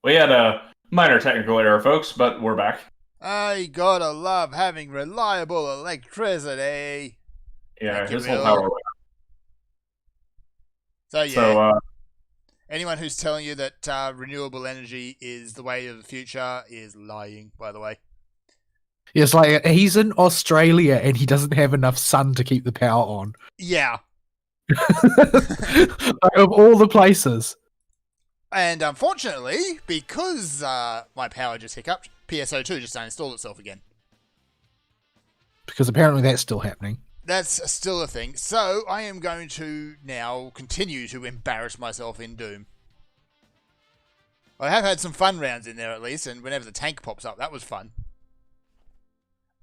We had a minor technical error, folks, but we're back. I gotta love having reliable electricity. Yeah, Thank you, his whole power Will. went So out. yeah, So, anyone who's telling you that renewable energy is the way of the future is lying. By the way, It's like he's in Australia and he doesn't have enough sun to keep the power on. yeah. Like, of all the places. And unfortunately, because my power just hiccuped, PSO2 just uninstalled itself again. Because apparently that's still happening. That's still a thing. So I am going to now continue to embarrass myself in Doom. I have had some fun rounds in there at least, and whenever the tank pops up, that was fun.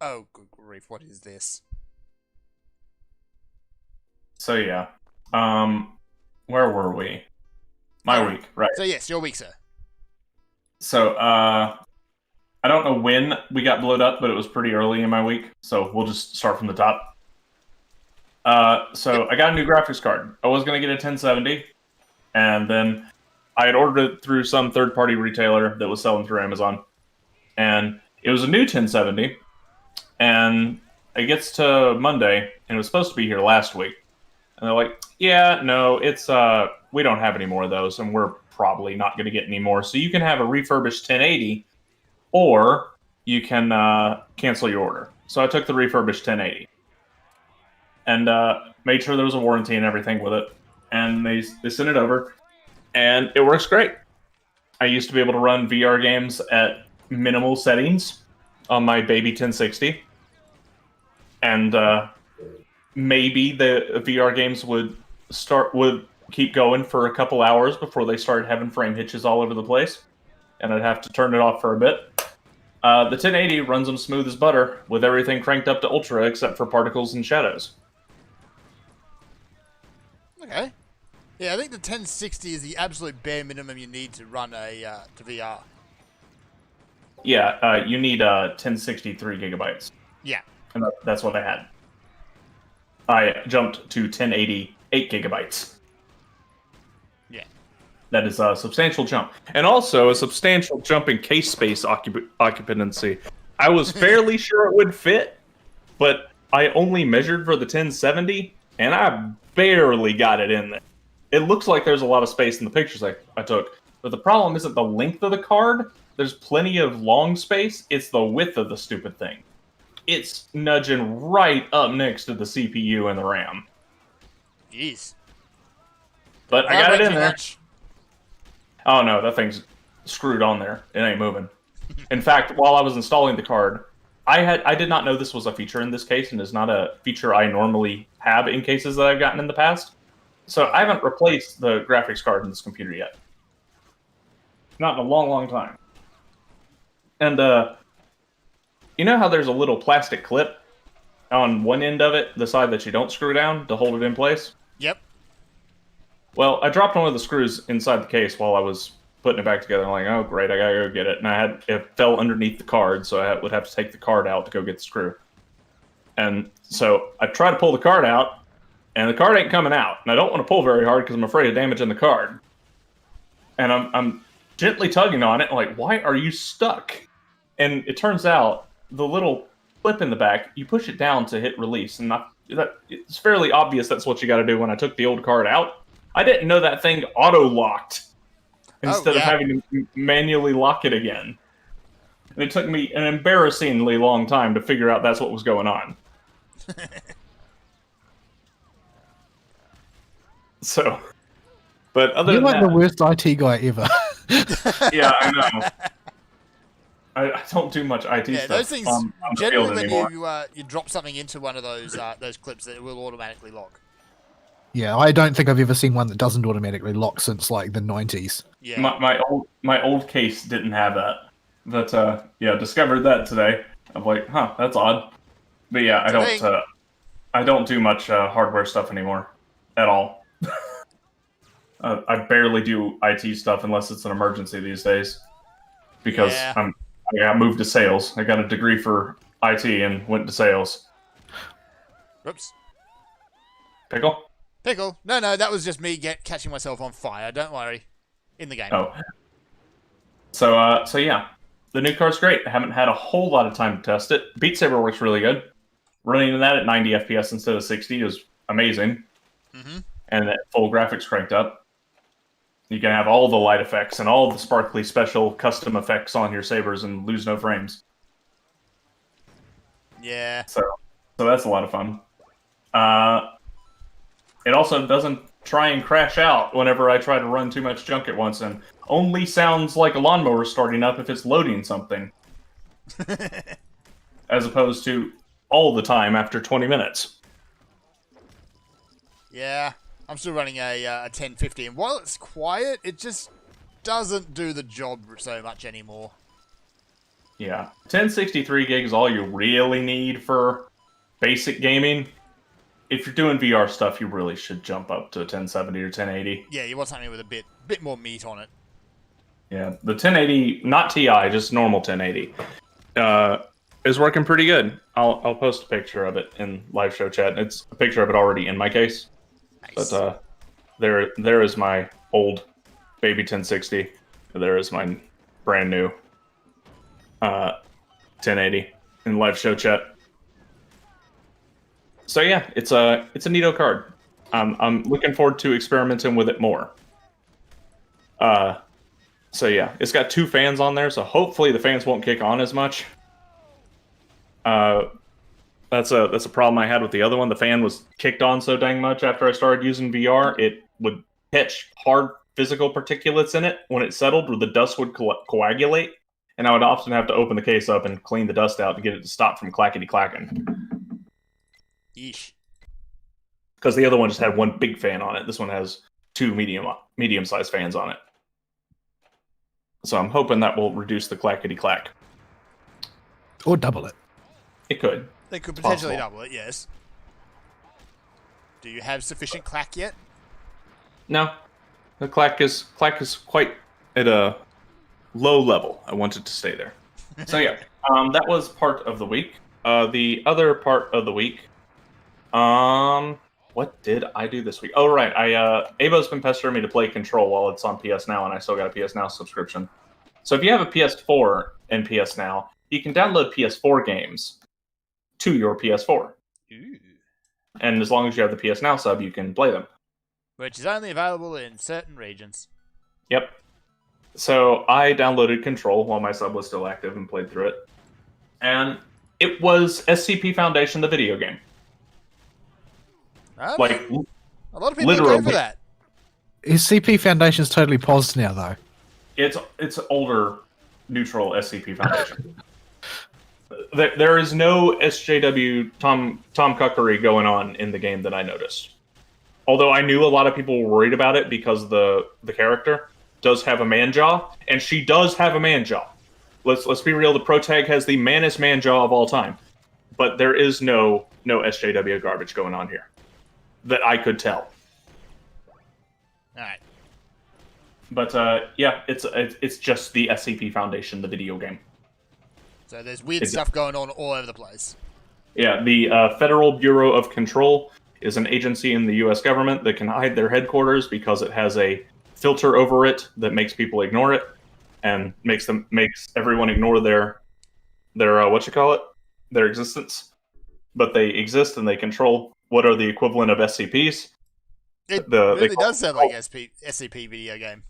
Oh, good grief, what is this? so yeah. Where were we? My week, right? So yes, your week, sir. So, I don't know when we got blowed up, but it was pretty early in my week. So we'll just start from the top. So I got a new graphics card. I was gonna get a 1070, and then I had ordered it through some third-party retailer that was selling through Amazon, and it was a new 1070. And it gets to Monday, and it was supposed to be here last week. And they're like, "Yeah, no, it's we don't have any more of those, and we're probably not going to get any more. So you can have a refurbished 1080, or you can cancel your order." So I took the refurbished 1080, and made sure there was a warranty and everything with it. And they sent it over, and it works great. I used to be able to run VR games at minimal settings on my baby 1060, and maybe the VR games would keep going for a couple hours before they started having frame hitches all over the place, and I'd have to turn it off for a bit. The 1080 runs them smooth as butter with everything cranked up to ultra except for particles and shadows. Okay. Yeah, I think the 1060 is the absolute bare minimum you need to run a to VR. Yeah, you need 1063 gigabytes, Yeah. and that's what I had. I jumped to 1088 gigabytes. Yeah. That is a substantial jump. And also a substantial jump in case space occupancy. I was fairly sure it would fit, but I only measured for the 1070, and I barely got it in there. It looks like there's a lot of space in the pictures I took, but the problem isn't the length of the card. There's plenty of long space. It's the width of the stupid thing. It's nudging right up next to the CPU and the RAM. Jeez. But I got it in there. Much. Oh no, that thing's screwed on there. It ain't moving. In fact, while I was installing the card, I did not know this was a feature in this case, and is not a feature I normally have in cases that I've gotten in the past. So I haven't replaced the graphics card in this computer yet. Not in a long, long time. And you know how there's a little plastic clip on one end of it, the side that you don't screw down to hold it in place? Yep. Well, I dropped one of the screws inside the case while I was putting it back together. I'm like, oh great, I gotta go get it. And it fell underneath the card, so I would have to take the card out to go get the screw. And so I try to pull the card out, and the card ain't coming out. And I don't want to pull very hard because I'm afraid of damaging the card. And I'm gently tugging on it, like, why are you stuck? And it turns out the little clip in the back, you push it down to hit release, and it's fairly obvious that's what you got to do. When I took the old card out, I didn't know that thing auto-locked instead of having to manually lock it again. And it took me an embarrassingly long time to figure out that's what was going on. So, but other You're than like that, the worst IT guy ever. yeah, I know. I don't do much IT Yeah, stuff. those things on the generally field when anymore. you drop something into one of those clips, it will automatically lock. Yeah, I don't think I've ever seen one that doesn't automatically lock since like the 90s. Yeah. My old case didn't have that. But yeah, discovered that today. I'm like, huh, that's odd. But yeah, I don't do much hardware stuff anymore at all. I barely do IT stuff unless it's an emergency these days, because I got moved to sales. I got a degree for IT and went to sales. Whoops. Pickle? Pickle. No, that was just me catching myself on fire. Don't worry. In the game. Oh. So yeah, the new card's great. I haven't had a whole lot of time to test it. Beat Saber works really good. Running that at 90 FPS instead of 60 is amazing. Mm-hmm. And that full graphics cranked up. You can have all the light effects and all the sparkly special custom effects on your sabers and lose no frames. Yeah. So that's a lot of fun. It also doesn't try and crash out whenever I try to run too much junk at once, and only sounds like a lawnmower starting up if it's loading something. As opposed to all the time after 20 minutes. Yeah. I'm still running a 1050, and while it's quiet, it just doesn't do the job so much anymore. Yeah. 1063 gigs is all you really need for basic gaming. If you're doing VR stuff, you really should jump up to 1070 or 1080. Yeah, you want something with a bit more meat on it. Yeah, the 1080, not Ti, just normal 1080, is working pretty good. I'll post a picture of it in live show chat. It's a picture of it already in my case. Nice. But there is my old baby 1060. There is my brand new 1080 in live show chat. So yeah, it's a neato card. I'm looking forward to experimenting with it more. So yeah, it's got 2 fans on there, so hopefully the fans won't kick on as much. That's a problem I had with the other one. The fan was kicked on so dang much after I started using VR, it would catch hard physical particulates in it when it settled, where the dust would coagulate, and I would often have to open the case up and clean the dust out to get it to stop from clackety-clacking. Yeesh. Because the other one just had one big fan on it. This one has 2 medium-sized fans on it. So I'm hoping that will reduce the clackety-clack. Or double it. It could. They could potentially Possible. double it, yes. Do you have sufficient clack yet? No. The clack is quite at a low level. I want it to stay there. So yeah, that was part of the week. The other part of the week, what did I do this week? Oh right, Avo's been pestering me to play Control while it's on PS Now, and I still got a PS Now subscription. So if you have a PS4 and PS Now, you can download PS4 games to your PS4. Ooh. And as long as you have the PS Now sub, you can play them. Which is only available in certain regions. Yep. So I downloaded Control while my sub was still active and played through it. And it was SCP Foundation, the video game. Okay. Like, a lot of people go literally. for that. SCP Foundation's totally paused now, though. It's older, neutral SCP Foundation. There is no SJW Tom Cuckery going on in the game that I noticed. Although I knew a lot of people were worried about it because the character does have a man jaw, and she does have a man jaw. Let's be real, the protag has the manest man jaw of all time. But there is no SJW garbage going on here that I could tell. Alright. But yeah, it's just the SCP Foundation, the video game. So there's weird stuff going on all over the place. Yeah, the Federal Bureau of Control is an agency in the U.S. government that can hide their headquarters because it has a filter over it that makes people ignore it and makes everyone ignore their their existence. But they exist and they control what are the equivalent of SCPs. It really does sound like SCP video game.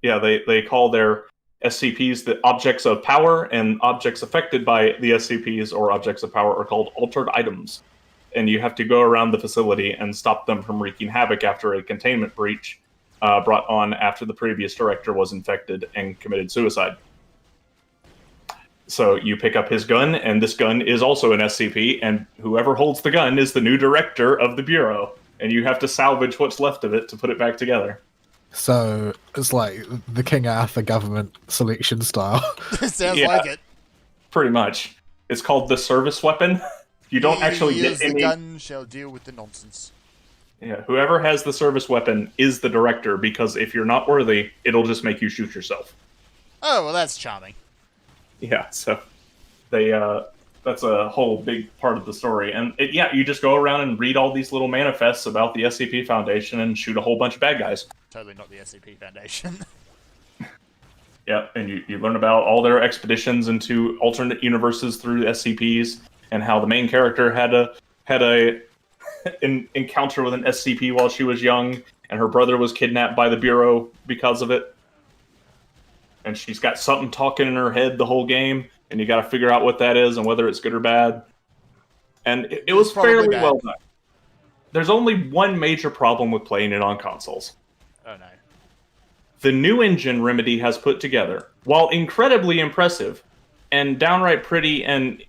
Yeah, they call their SCPs the objects of power, and objects affected by the SCPs or objects of power are called altered items. And you have to go around the facility and stop them from wreaking havoc after a containment breach brought on after the previous director was infected and committed suicide. So you pick up his gun, and this gun is also an SCP, and whoever holds the gun is the new director of the Bureau. And you have to salvage what's left of it to put it back together. So it's like the King Arthur government selection style. Sounds like it. Pretty much. It's called the service weapon. You don't actually He is get any. the gun shall deal with the nonsense. Yeah, whoever has the service weapon is the director, because if you're not worthy, it'll just make you shoot yourself. Oh, well, that's charming. Yeah, so that's a whole big part of the story. And you just go around and read all these little manifests about the SCP Foundation and shoot a whole bunch of bad guys. Totally not the SCP Foundation. Yep, and you learn about all their expeditions into alternate universes through SCPs, and how the main character had a encounter with an SCP while she was young, and her brother was kidnapped by the Bureau because of it. And she's got something talking in her head the whole game, and you got to figure out what that is and whether it's good or bad. And it was fairly well done. There's only one major problem with playing it on consoles. Oh no. The new engine Remedy has put together, while incredibly impressive and downright pretty and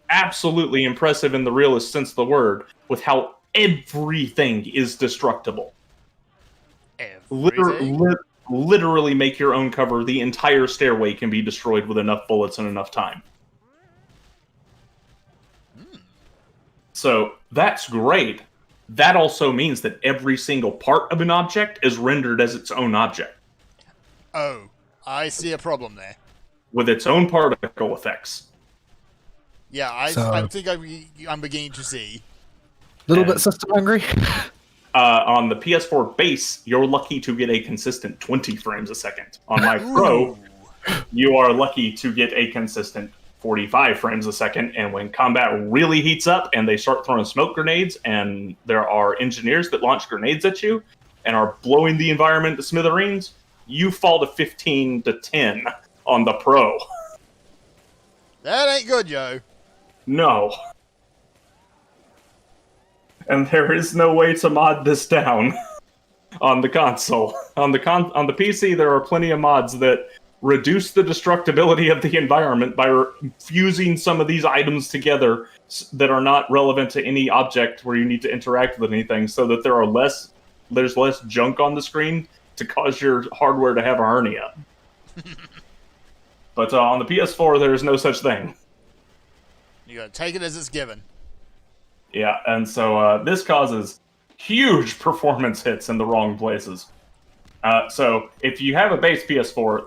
absolutely impressive in the realest sense of the word, with how everything is destructible. Literally make your own cover. The entire stairway can be destroyed with enough bullets and enough time. So that's great. That also means that every single part of an object is rendered as its own object. Oh, I see a problem there. With its own particle effects. Yeah, I think I'm beginning to see. A little bit system hungry. On the PS4 base, you're lucky to get a consistent 20 frames a second. On my Pro, you are lucky to get a consistent 45 frames a second, and when combat really heats up and they start throwing smoke grenades, and there are engineers that launch grenades at you and are blowing the environment to smithereens, you fall to 15 to 10 on the Pro. That ain't good, yo. No. And there is no way to mod this down on the console. On the PC, there are plenty of mods that reduce the destructibility of the environment by fusing some of these items together that are not relevant to any object where you need to interact with anything, so that there's less junk on the screen to cause your hardware to have a hernia. But on the PS4, there's no such thing. You gotta take it as it's given. Yeah, and so this causes huge performance hits in the wrong places. So if you have a base PS4,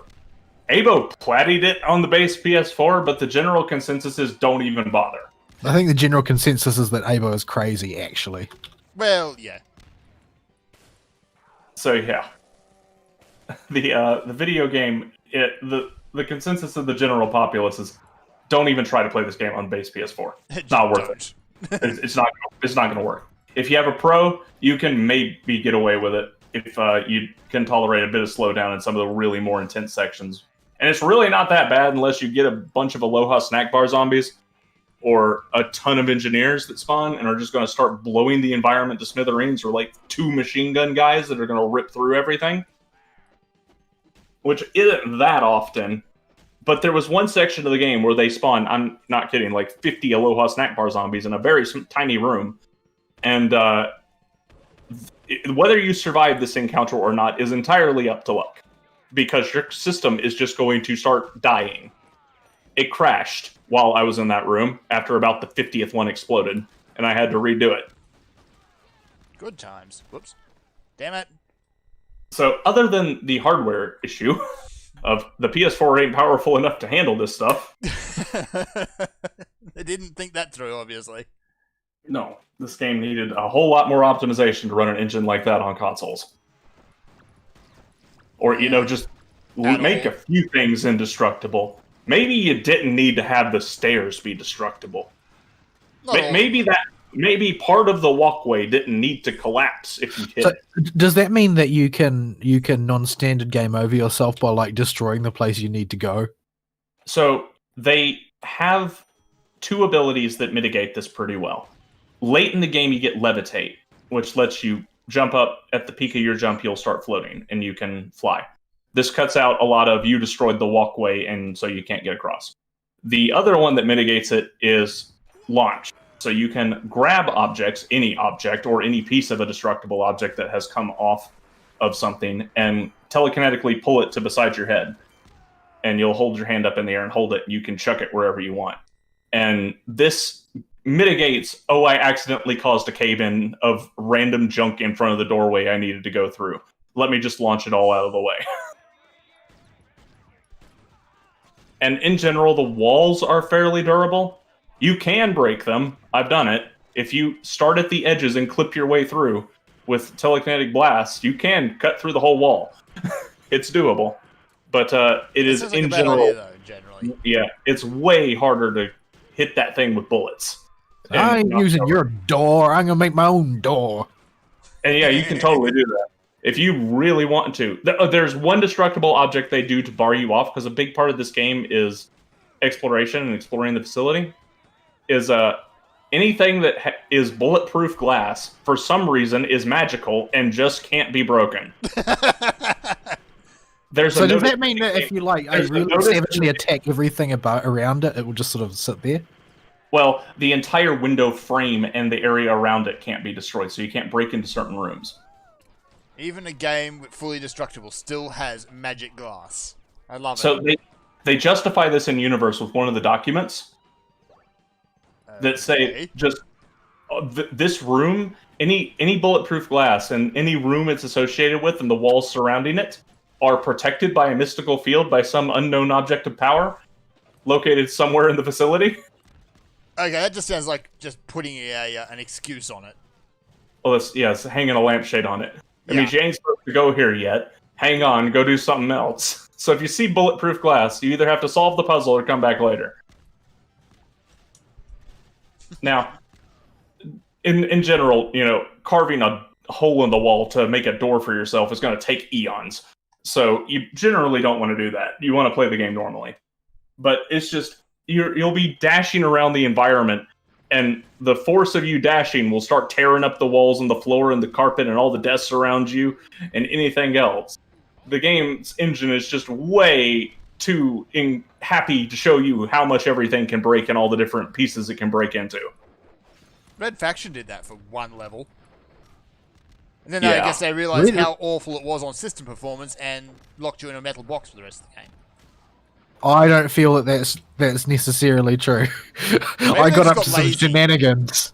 Abo plattied it on the base PS4, but the general consensus is don't even bother. I think the general consensus is that Abo is crazy, actually. Well, yeah. So yeah, the video game, the consensus of the general populace is don't even try to play this game on base PS4. It's not worth it. It's not going to work. If you have a Pro, you can maybe get away with it if you can tolerate a bit of slowdown in some of the really more intense sections. And it's really not that bad unless you get a bunch of Aloha snack bar zombies or a ton of engineers that spawn and are just going to start blowing the environment to smithereens, or like 2 machine gun guys that are going to rip through everything. Which isn't that often. But there was one section of the game where they spawned, I'm not kidding, like 50 Aloha snack bar zombies in a very tiny room. And whether you survive this encounter or not is entirely up to luck, because your system is just going to start dying. It crashed while I was in that room after about the 50th one exploded, and I had to redo it. Good times. Whoops. Damn it. So other than the hardware issue of the PS4 ain't powerful enough to handle this stuff. They didn't think that through, obviously. No, this game needed a whole lot more optimization to run an engine like that on consoles. Or, just make a few things indestructible. Maybe you didn't need to have the stairs be destructible. Maybe part of the walkway didn't need to collapse if you hit it. Does that mean that you can non-standard game over yourself by like destroying the place you need to go? So they have 2 abilities that mitigate this pretty well. Late in the game, you get Levitate, which lets you jump up. At the peak of your jump, you'll start floating, and you can fly. This cuts out a lot of you destroyed the walkway, and so you can't get across. The other one that mitigates it is Launch. So you can grab objects, any object, or any piece of a destructible object that has come off of something, and telekinetically pull it to beside your head. And you'll hold your hand up in the air and hold it, and you can chuck it wherever you want. And this mitigates, I accidentally caused a cave-in of random junk in front of the doorway I needed to go through. Let me just launch it all out of the way. And in general, the walls are fairly durable. You can break them. I've done it. If you start at the edges and clip your way through with telekinetic blasts, you can cut through the whole wall. It's doable. but it That is sounds like in a bad general. idea, though, generally. Yeah, it's way harder to hit that thing with bullets. And I ain't not using cover. your door. I'm gonna make my own door. And yeah, you can totally do that if you really want to. There's one destructible object they do to bar you off, because a big part of this game is exploration and exploring the facility. Is anything that is bulletproof glass for some reason is magical and just can't be broken. There's So a does notice that mean that if you like there's a really notice- savagely attack everything around it, it will just sort of sit there? Well, the entire window frame and the area around it can't be destroyed, so you can't break into certain rooms. Even a game with fully destructible still has magic glass. I love So it. they justify this in universe with one of the documents that say Okay. just this room, any bulletproof glass and any room it's associated with and the walls surrounding it are protected by a mystical field by some unknown object of power located somewhere in the facility. Okay, that just sounds like just putting an excuse on it. Well, it's hanging a lampshade on it. It Yeah. means you ain't supposed to go here yet. Hang on, go do something else. So if you see bulletproof glass, you either have to solve the puzzle or come back later. Now, in general, carving a hole in the wall to make a door for yourself is going to take eons. So you generally don't want to do that. You want to play the game normally. But it's just you'll be dashing around the environment, and the force of you dashing will start tearing up the walls and the floor and the carpet and all the desks around you and anything else. The game's engine is just way too happy to show you how much everything can break and all the different pieces it can break into. Red Faction did that for one level. And then Yeah. I guess they realized Really? how awful it was on system performance and locked you in a metal box for the rest of the game. I don't feel that that's necessarily true. I they got just up got to some lazy. shenanigans.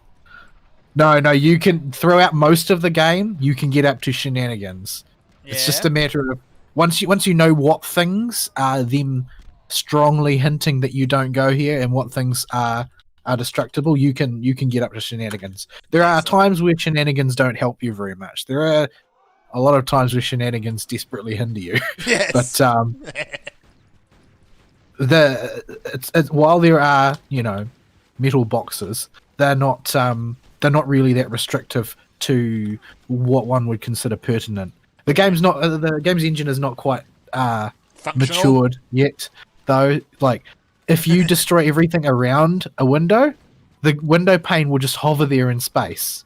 No, you can throughout most of the game, you can get up to shenanigans. It's just a matter of once you know what things are them strongly hinting that you don't go here and what things are destructible, you can get up to shenanigans. There are times where shenanigans don't help you very much. There are a lot of times where shenanigans desperately hinder you. Yes. But while there are metal boxes, they're not really that restrictive to what one would consider pertinent. The game's engine is not quite Functional. matured yet, though. Like if you destroy everything around a window, the window pane will just hover there in space.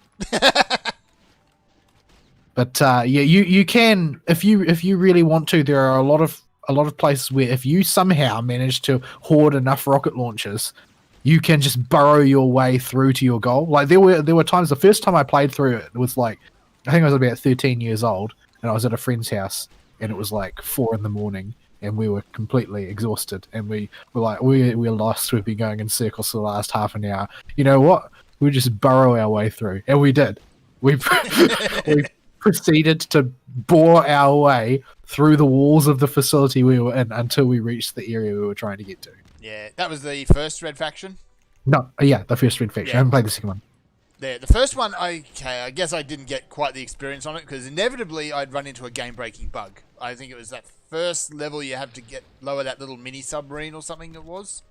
But you can if you really want to. There are a lot of places where if you somehow manage to hoard enough rocket launchers, you can just burrow your way through to your goal. Like there were times. The first time I played through it was like I think I was about 13 years old, and I was at a friend's house, and it was like 4 a.m, and we were completely exhausted, and we were like we're lost. We've been going in circles for the last half an hour. You know what? We just burrow our way through, and we did. We proceeded to bore our way through the walls of the facility we were in until we reached the area we were trying to get to. Yeah, that was the first Red Faction. No, yeah, the first Red Faction. Yeah. I haven't played the second one. The first one, okay, I guess I didn't get quite the experience on it because inevitably I'd run into a game-breaking bug. I think it was that first level you have to lower that little mini submarine or something it was.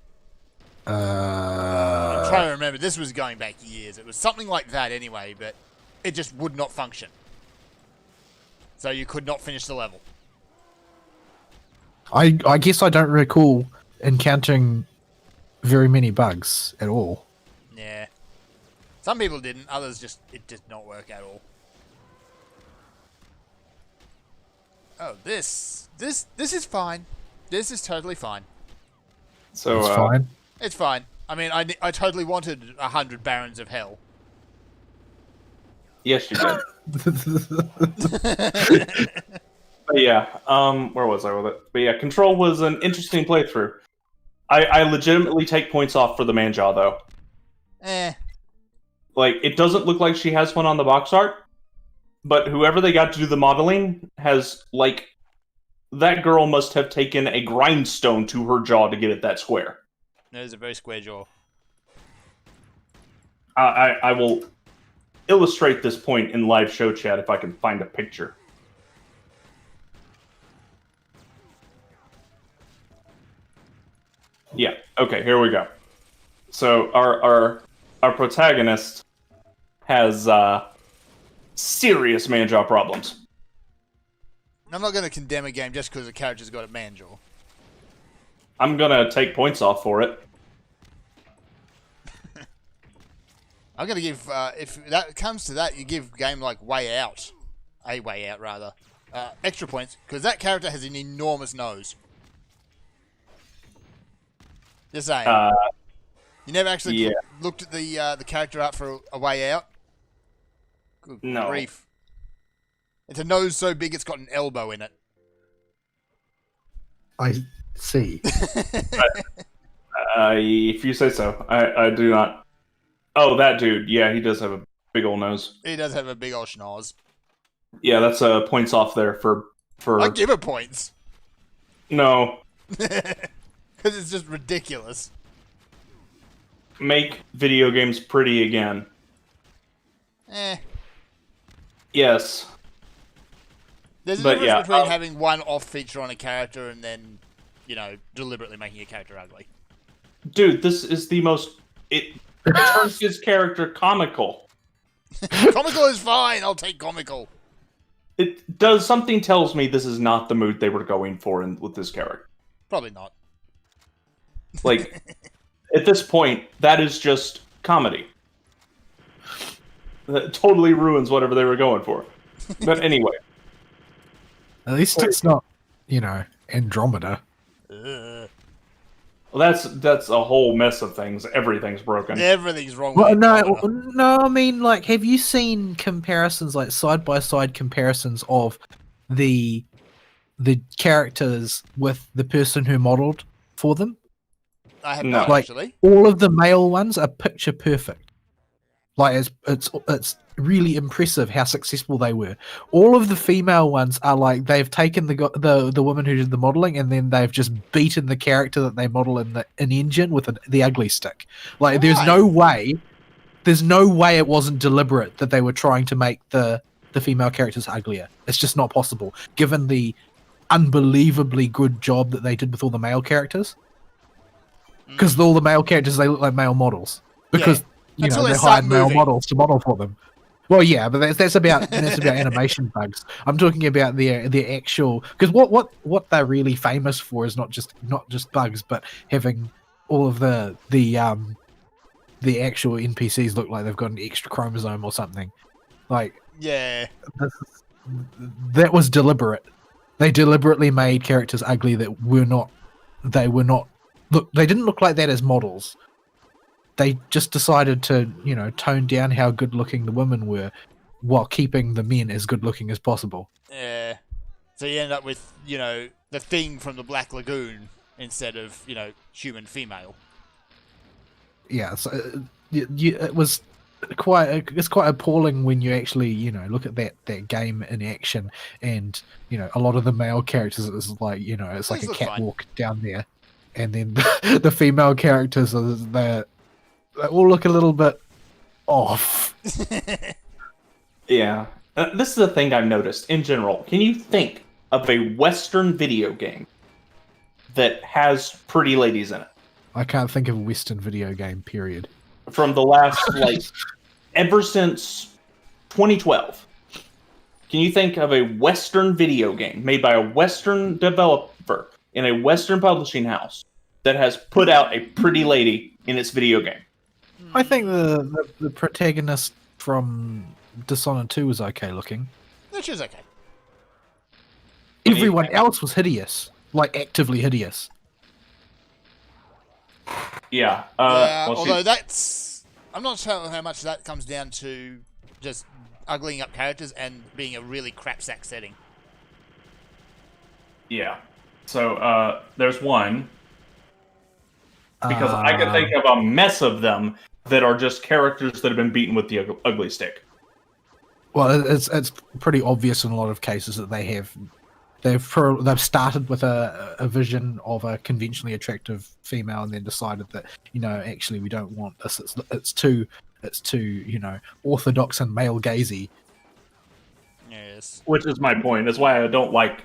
I'm trying to remember. This was going back years. It was something like that anyway, but it just would not function. So you could not finish the level. I guess I don't recall encountering very many bugs at all. Yeah. Some people didn't, others it did not work at all. Oh, this is fine. This is totally fine. So It's fine. It's fine. I mean, I totally wanted 100 Barons of Hell. yes, you did. But yeah, where was I with it? But yeah, Control was an interesting playthrough. I legitimately take points off for the Manjaw, though. Like, it doesn't look like she has one on the box art, but whoever they got to do the modeling has, like, that girl must have taken a grindstone to her jaw to get it that square. That is a very square jaw. I will illustrate this point in live show chat if I can find a picture. Yeah. Okay. Here we go. So our protagonist has serious man jaw problems. I'm not going to condemn a game just because the character's got a man jaw. I'm gonna take points off for it. I'm going to give, if that comes to that, you give game like Way Out, A Way Out rather, extra points because that character has an enormous nose. Just saying. You never actually looked at the character up for a Way Out? Good grief. It's a nose so big it's got an elbow in it. I see. If you say so. I do not. Oh, that dude. Yeah, he does have a big old nose. He does have a big old schnoz. Yeah, that's points off there for. I give it points. No. Because it's just ridiculous. Make video games pretty again. Yes. There's a difference between having one off feature on a character and then, deliberately making a character ugly. Dude, this is the most... It turns his character comical. Comical is fine. I'll take comical. It does... Something tells me this is not the mood they were going for with this character. Probably not. Like, at this point, that is just comedy. That totally ruins whatever they were going for. But anyway. At least it's not, Andromeda. Well, that's a whole mess of things. Everything's broken. Everything's wrong. Well, no. I mean, like, have you seen comparisons, like side by side comparisons of the characters with the person who modeled for them? I have not like, actually. All of the male ones are picture perfect. Like it's really impressive how successful they were. All of the female ones are like they've taken the woman who did the modeling and then they've just beaten the character that they model in engine with the ugly stick. Like there's no way it wasn't deliberate that they were trying to make the female characters uglier. It's just not possible given the unbelievably good job that they did with all the male characters. Because all the male characters, they look like male models because they hired male models to model for them. Well, yeah, but that's about animation bugs. I'm talking about the actual, because what they're really famous for is not just bugs, but having all of the actual NPCs look like they've got an extra chromosome or something. Like that was deliberate. They deliberately made characters ugly that were not. Look, they didn't look like that as models. They just decided to, tone down how good looking the women were while keeping the men as good looking as possible. Yeah. So you end up with, the thing from the Black Lagoon instead of, human female. Yeah, so it's quite appalling when you actually, look at that game in action and, a lot of the male characters is like, it's like a catwalk down there. And then the female characters, they all look a little bit off. Yeah. This is a thing I've noticed in general. Can you think of a Western video game that has pretty ladies in it? I can't think of a Western video game, period. From the last, ever since 2012. Can you think of a Western video game made by a Western developer in a Western publishing house that has put out a pretty lady in its video game? I think the protagonist from Dishonored 2 was okay looking. No, she was okay. Everyone else was hideous. Like, actively hideous. Yeah. Although that's... I'm not sure how much that comes down to just uglying up characters and being a really crapsack setting. Yeah. So, there's one. Because I can think of a mess of them that are just characters that have been beaten with the ugly stick. Well, it's pretty obvious in a lot of cases that they've started with a vision of a conventionally attractive female and then decided that actually we don't want this. It's too orthodox and male gazy. Yes. Which is my point. That's why I don't like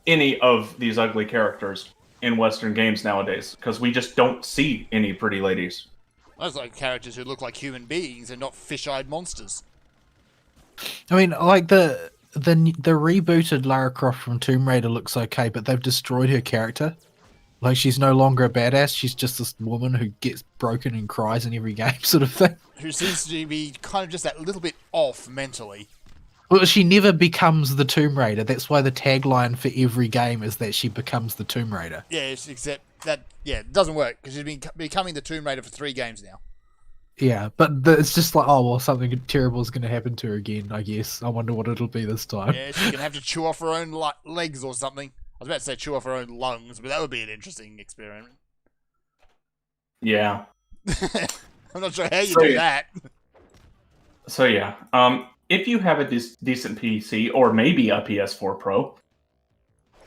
any of these ugly characters in Western games nowadays because we just don't see any pretty ladies. Those like characters who look like human beings and not fish-eyed monsters. I mean, like the rebooted Lara Croft from Tomb Raider looks okay, but they've destroyed her character. Like, she's no longer a badass. She's just this woman who gets broken and cries in every game, sort of thing. Who seems to be kind of just that little bit off mentally. Well, she never becomes the Tomb Raider. That's why the tagline for every game is that she becomes the Tomb Raider. Yes, except that, it doesn't work, because she's been becoming the Tomb Raider for 3 games now. Yeah, but it's just like, oh, well, something terrible is going to happen to her again, I guess. I wonder what it'll be this time. Yeah, she's going to have to chew off her own legs or something. I was about to say chew off her own lungs, but that would be an interesting experiment. Yeah. I'm not sure how you do that. So yeah, if you have a decent PC or maybe a PS4 Pro,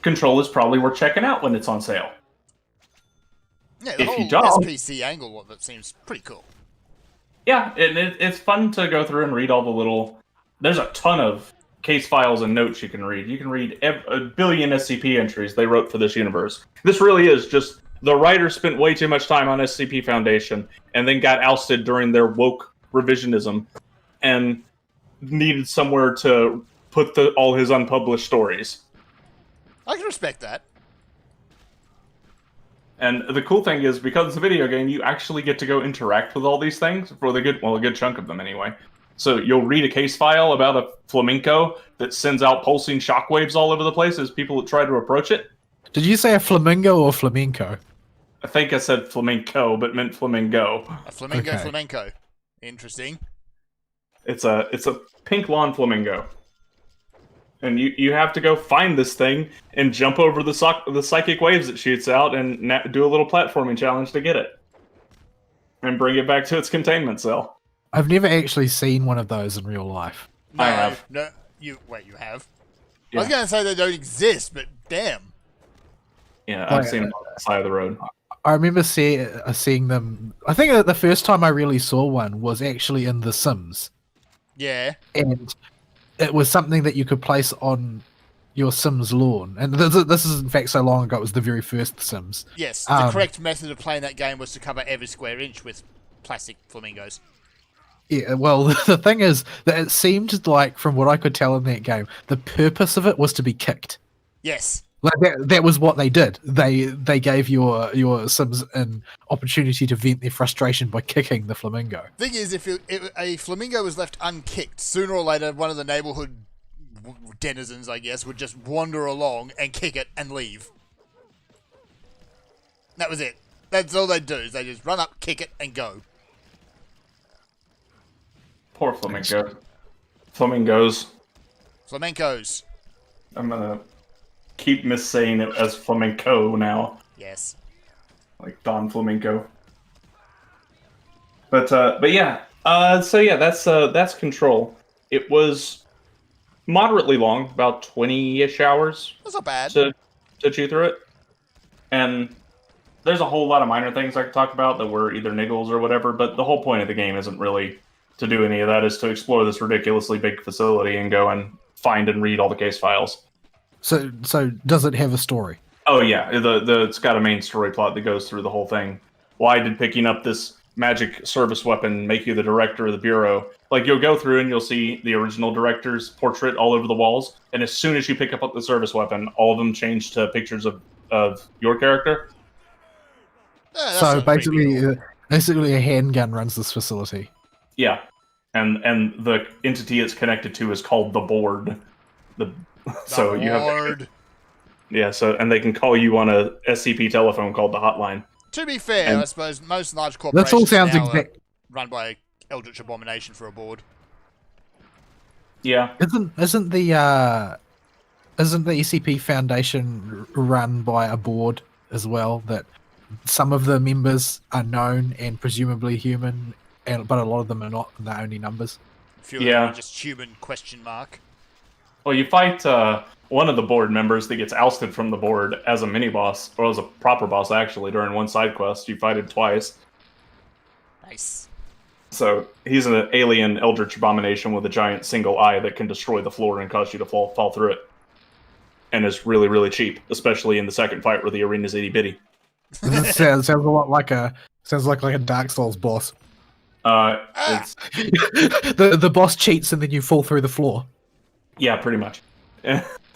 Control is probably worth checking out when it's on sale. Yeah, the If whole you don't- SPC angle of it seems pretty cool. Yeah, it's fun to go through and read all the little... There's a ton of case files and notes you can read. You can read a billion SCP entries they wrote for this universe. This really is just... The writer spent way too much time on SCP Foundation and then got ousted during their woke revisionism and needed somewhere to put all his unpublished stories. I can respect that. And the cool thing is, because it's a video game, you actually get to go interact with all these things for a good chunk of them anyway. So you'll read a case file about a flamenco that sends out pulsing shockwaves all over the place as people try to approach it. Did you say a flamingo or flamenco? I think I said flamenco, but meant flamingo. A flamingo Okay. flamenco. Interesting. It's a pink lawn flamingo. And you have to go find this thing and jump over the psychic waves it shoots out and do a little platforming challenge to get it. And bring it back to its containment cell. I've never actually seen one of those in real life. No, I have. No, you have? Yeah. I was going to say they don't exist, but damn. Yeah, I've Right. seen them on the side of the road. I remember seeing them. I think that the first time I really saw one was actually in The Sims. Yeah. And it was something that you could place on your Sims lawn. And this is, in fact, so long ago, it was the very first Sims. Yes, the correct method of playing that game was to cover every square inch with plastic flamingos. Yeah, well, the thing is that it seemed like, from what I could tell in that game, the purpose of it was to be kicked. Yes. Like that was what they did. They gave your Sims an opportunity to vent their frustration by kicking the flamingo. Thing is, if a flamingo was left unkicked, sooner or later one of the neighborhood denizens, I guess, would just wander along and kick it and leave. That was it. That's all they'd do, is they just run up, kick it, and go. Poor flamingo. Flamingos. Flamencos. I'm gonna keep missaying it as flamenco now. Yes. Like Don Flamenco. But yeah. So yeah, that's Control. It was moderately long, about 20-ish hours That's not bad. to chew through it. And there's a whole lot of minor things I could talk about that were either niggles or whatever, but the whole point of the game isn't really to do any of that, is to explore this ridiculously big facility and go and find and read all the case files. So does it have a story? Oh yeah, it's got a main story plot that goes through the whole thing. Why did picking up this magic service weapon make you the director of the bureau? Like, you'll go through and you'll see the original director's portrait all over the walls, and as soon as you pick up the service weapon, all of them change to pictures of your character. Yeah, that So sounds pretty cool. basically a handgun runs this facility. Yeah, and the entity it's connected to is called the board. So you have Lord. yeah. So and they can call you on a SCP telephone called the hotline. To be fair, And- I suppose most large corporations That all sounds now are exact. run by Eldritch Abomination for a board. Yeah, Isn't the ECP Foundation run by a board as well? That some of the members are known and presumably human, but a lot of them are not. And they're only numbers. A few of them Yeah. are just human question mark. well, you fight one of the board members that gets ousted from the board as a mini boss, or as a proper boss actually, during one side quest. You fight it twice. Nice. So he's an alien eldritch abomination with a giant single eye that can destroy the floor and cause you to fall through it. and is really, really cheap, especially in the second fight where the arena's itty bitty. This sounds a lot like a Dark Souls boss. It's The boss cheats and then you fall through the floor. yeah, pretty much.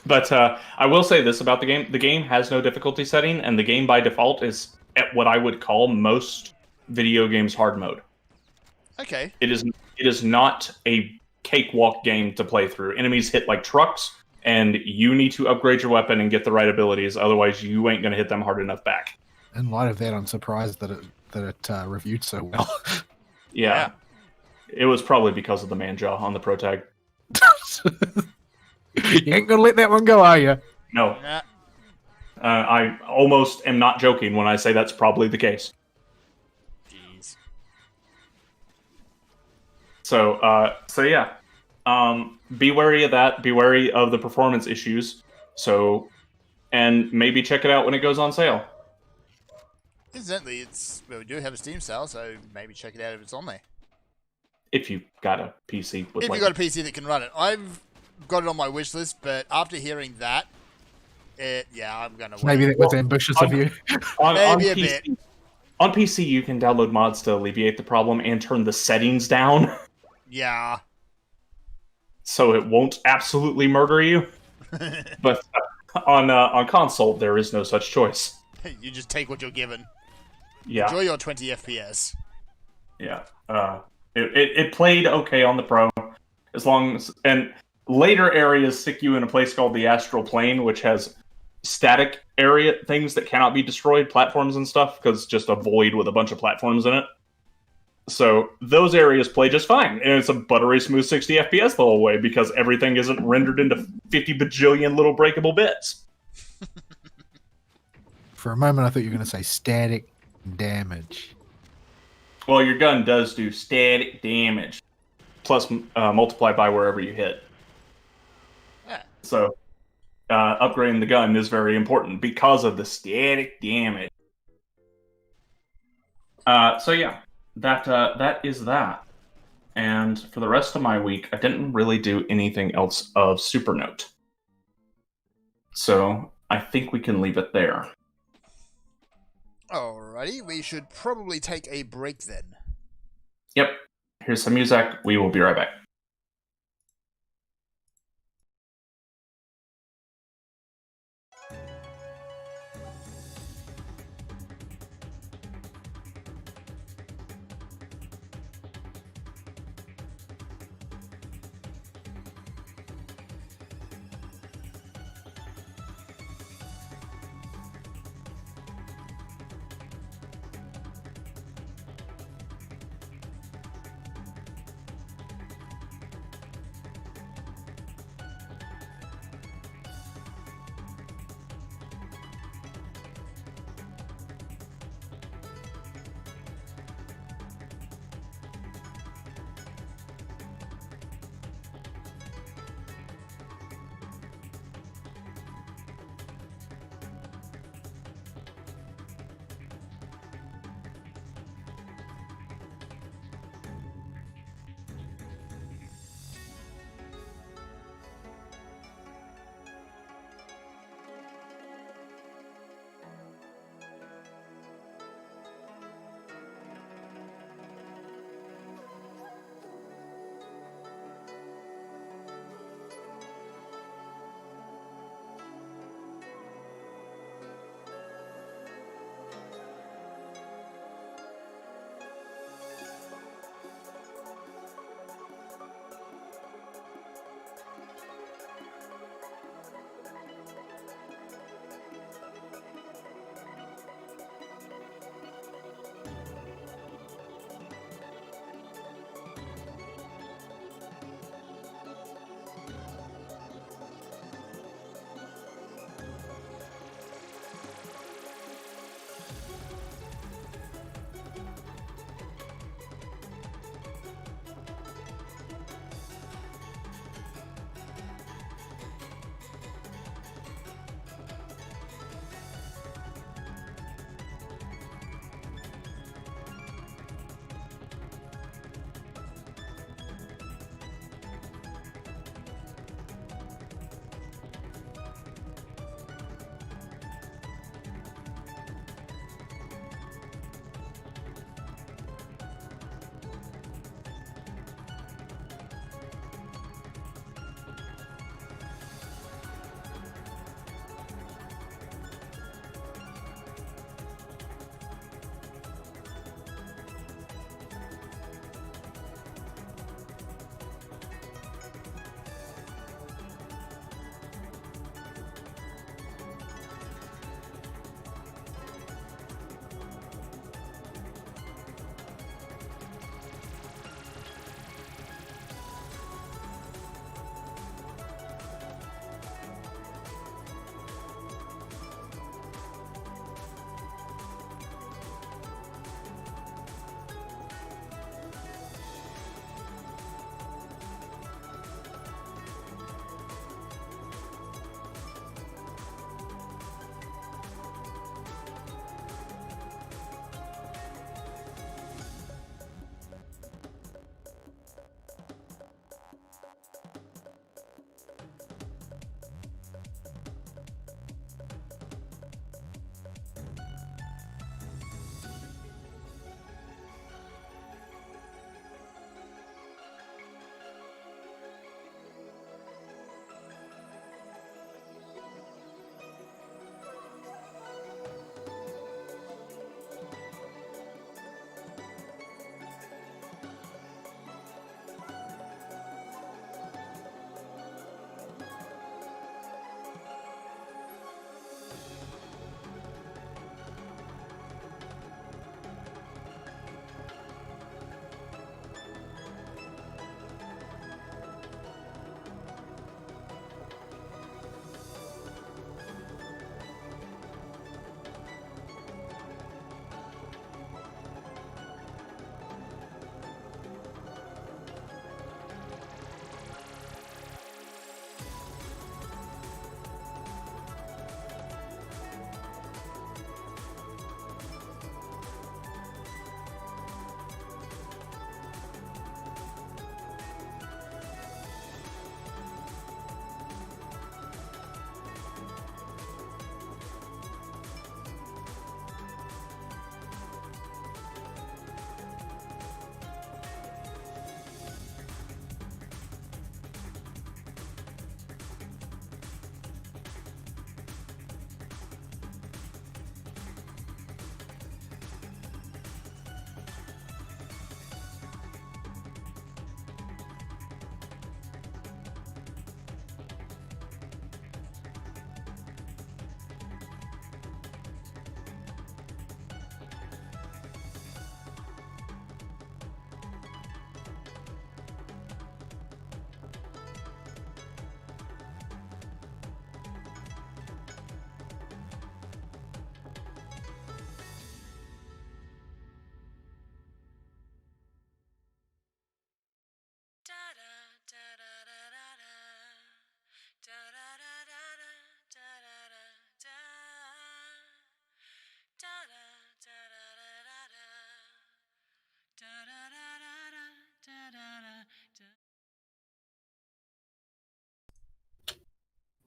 But I will say this about the game: the game has no difficulty setting, and the game by default is at what I would call most video games hard mode. Okay. It is not a cakewalk game to play through. Enemies hit like trucks, and you need to upgrade your weapon and get the right abilities. Otherwise, you ain't gonna hit them hard enough back. In light of that, I'm surprised that it reviewed so well. Yeah. It was probably because of the man jaw on the pro tag. You ain't gonna let that one go, are you? No, Nah. I almost am not joking when I say that's probably the case. Jeez. So yeah, be wary of that. Be wary of the performance issues. So, and maybe check it out when it goes on sale. Incidentally, we do have a Steam sale, so maybe check it out if it's on there. If you got a PC with If like, you've got a PC that can run it. I've got it on my wish list, but after hearing that, I'm gonna wait. Maybe that was ambitious of you. on maybe a PC, bit. On PC, you can download mods to alleviate the problem and turn the settings down, Yeah. so it won't absolutely murder you. But on console, there is no such choice. You just take what you're given. Yeah, Enjoy your 20 FPS. yeah. It played okay on the Pro, as long as, and later areas stick you in a place called the Astral Plane, which has static area things that cannot be destroyed, platforms and stuff, because just a void with a bunch of platforms in it. So those areas play just fine, and it's a buttery smooth 60 FPS the whole way because everything isn't rendered into 50 bajillion little breakable bits. For a moment, I thought you were going to say static damage. Well, your gun does do static damage, plus multiplied by wherever you hit. Yeah. So upgrading the gun is very important because of the static damage. So yeah, that is that. And for the rest of my week, I didn't really do anything else of super note. So I think we can leave it there. Alrighty, we should probably take a break then. Yep. Here's some music. We will be right back.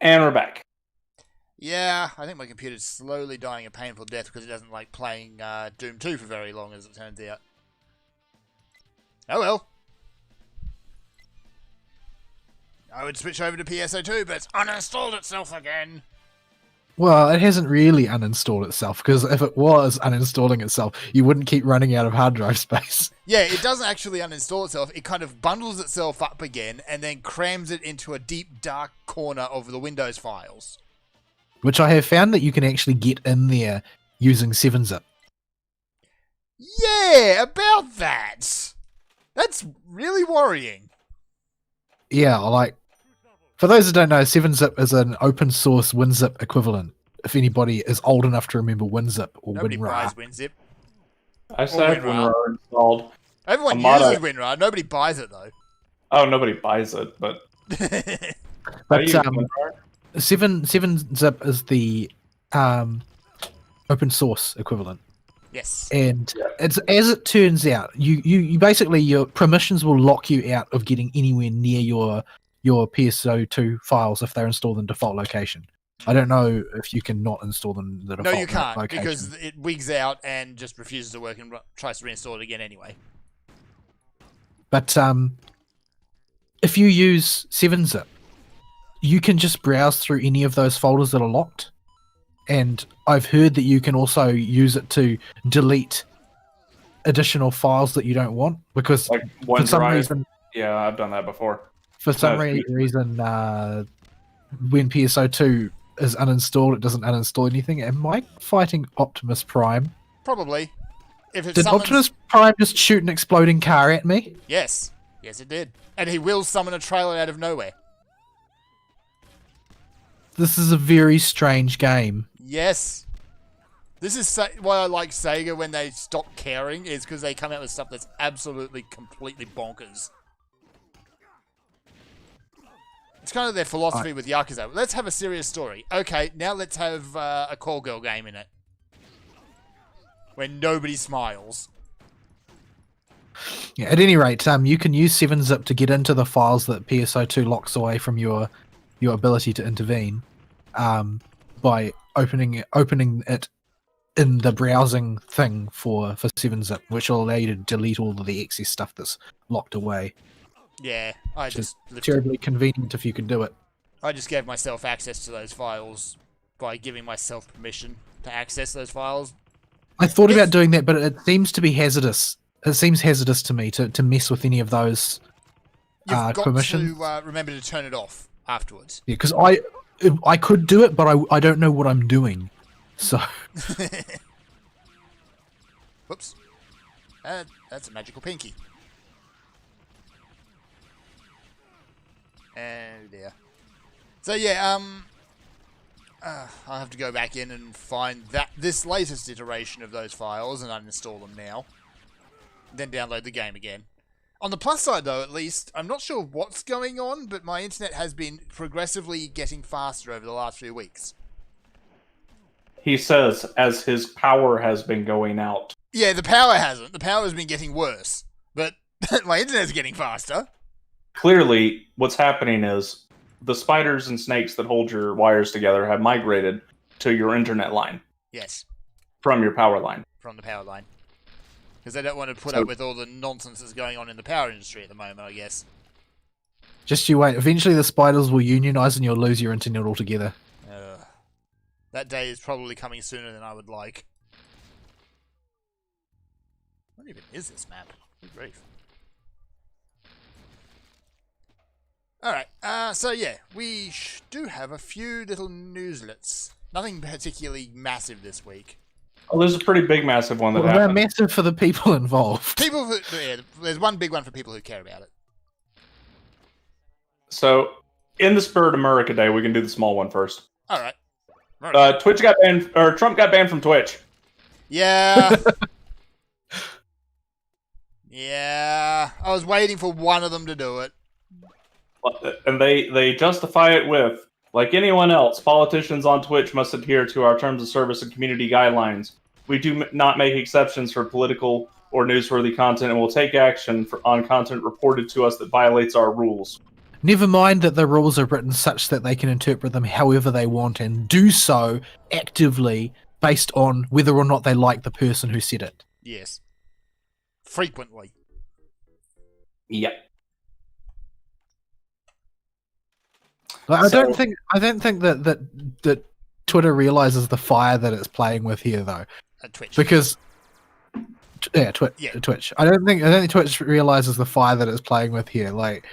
And we're back. Yeah, I think my computer's slowly dying a painful death because it doesn't like playing Doom 2 for very long, as it turns out. Oh well. I would switch over to PSO2, but it's uninstalled itself again. Well, it hasn't really uninstalled itself, because if it was uninstalling itself, you wouldn't keep running out of hard drive space. Yeah, it doesn't actually uninstall itself. It kind of bundles itself up again and then crams it into a deep, dark corner of the Windows files. Which I have found that you can actually get in there using 7-zip. Yeah, about that. That's really worrying. Yeah, like, for those that don't know, 7-zip is an open source WinZip equivalent. If anybody is old enough to remember WinZip or Nobody WinRAR. buys WinZip. I still have WinRAR. WinRAR installed. Everyone Amada. uses WinRAR. Nobody buys it, though. Oh, nobody buys it, but I But use WinRAR. 7-zip is the open source equivalent. Yes. And it's, as it turns out, you basically, your permissions will lock you out of getting anywhere near your PSO2 files if they're installed in default location. I don't know if you can not install them in the No, default you can't, location. because it wigs out and just refuses to work and tries to reinstall it again anyway. But if you use 7-zip, you can just browse through any of those folders that are locked. And I've heard that you can also use it to delete additional files that you don't want, because Like for some OneDrive. reason, Yeah, I've done that before. for some No, reason, when PSO2 is uninstalled, it doesn't uninstall anything. Am I fighting Optimus Prime? Probably. If it Did summons... Optimus Prime just shoot an exploding car at me? Yes. Yes, it did. And he will summon a trailer out of nowhere. This is a very strange game. Yes. This is why I like Sega when they stop caring, is because they come out with stuff that's absolutely, completely bonkers. It's kind of their philosophy with Yakuza. Let's have a serious story. Okay, now let's have a call girl game in it. Where nobody smiles. Yeah, at any rate, you can use 7-zip to get into the files that PSO2 locks away from your ability to intervene, by opening it in the browsing thing for 7-zip, which will allow you to delete all of the excess stuff that's locked away. Yeah, I just Terribly convenient if you can do it. I just gave myself access to those files by giving myself permission to access those files. I thought Yes. about doing that, but it seems to be hazardous. It seems hazardous to me to mess with any of those You've got permissions. to remember to turn it off afterwards. Yeah, because I could do it, but I don't know what I'm doing. So Whoops. That's a magical pinky. Oh dear. So yeah, I'll have to go back in and find this latest iteration of those files and uninstall them now. Then download the game again. On the plus side though, at least, I'm not sure what's going on, but my internet has been progressively getting faster over the last few weeks. He says as his power has been going out. Yeah, the power hasn't. The power has been getting worse. But my internet's getting faster. Clearly, what's happening is the spiders and snakes that hold your wires together have migrated to your internet line Yes, from your power line. from the power line. Because they don't want to put up with all the nonsense that's going on in the power industry at the moment, I guess. just you wait. Eventually, the spiders will unionize, and you'll lose your internet altogether. That day is probably coming sooner than I would like. What even is this map? Good grief. Alright, so yeah, we do have a few little newslets. Nothing particularly massive this week. Oh, there's a pretty big, massive one that Well, they're happened. massive for the people involved. People who, yeah, there's one big one for people who care about it. So, in the spirit of America Day, we can do the small one first. Alright. Twitch got banned, or Trump got banned from Twitch. Yeah. Yeah. I was waiting for one of them to do it. And they justify it with, like anyone else, politicians on Twitch must adhere to our terms of service and community guidelines. We do not make exceptions for political or newsworthy content and will take action on content reported to us that violates our rules. Never mind that the rules are written such that they can interpret them however they want and do so actively based on whether or not they like the person who said it. Yes. Frequently. Yep. Like, I don't think that Twitter realizes the fire that it's playing with here, though, Twitch. because Twitch. I don't think Twitch realizes the fire that it's playing with here. Like,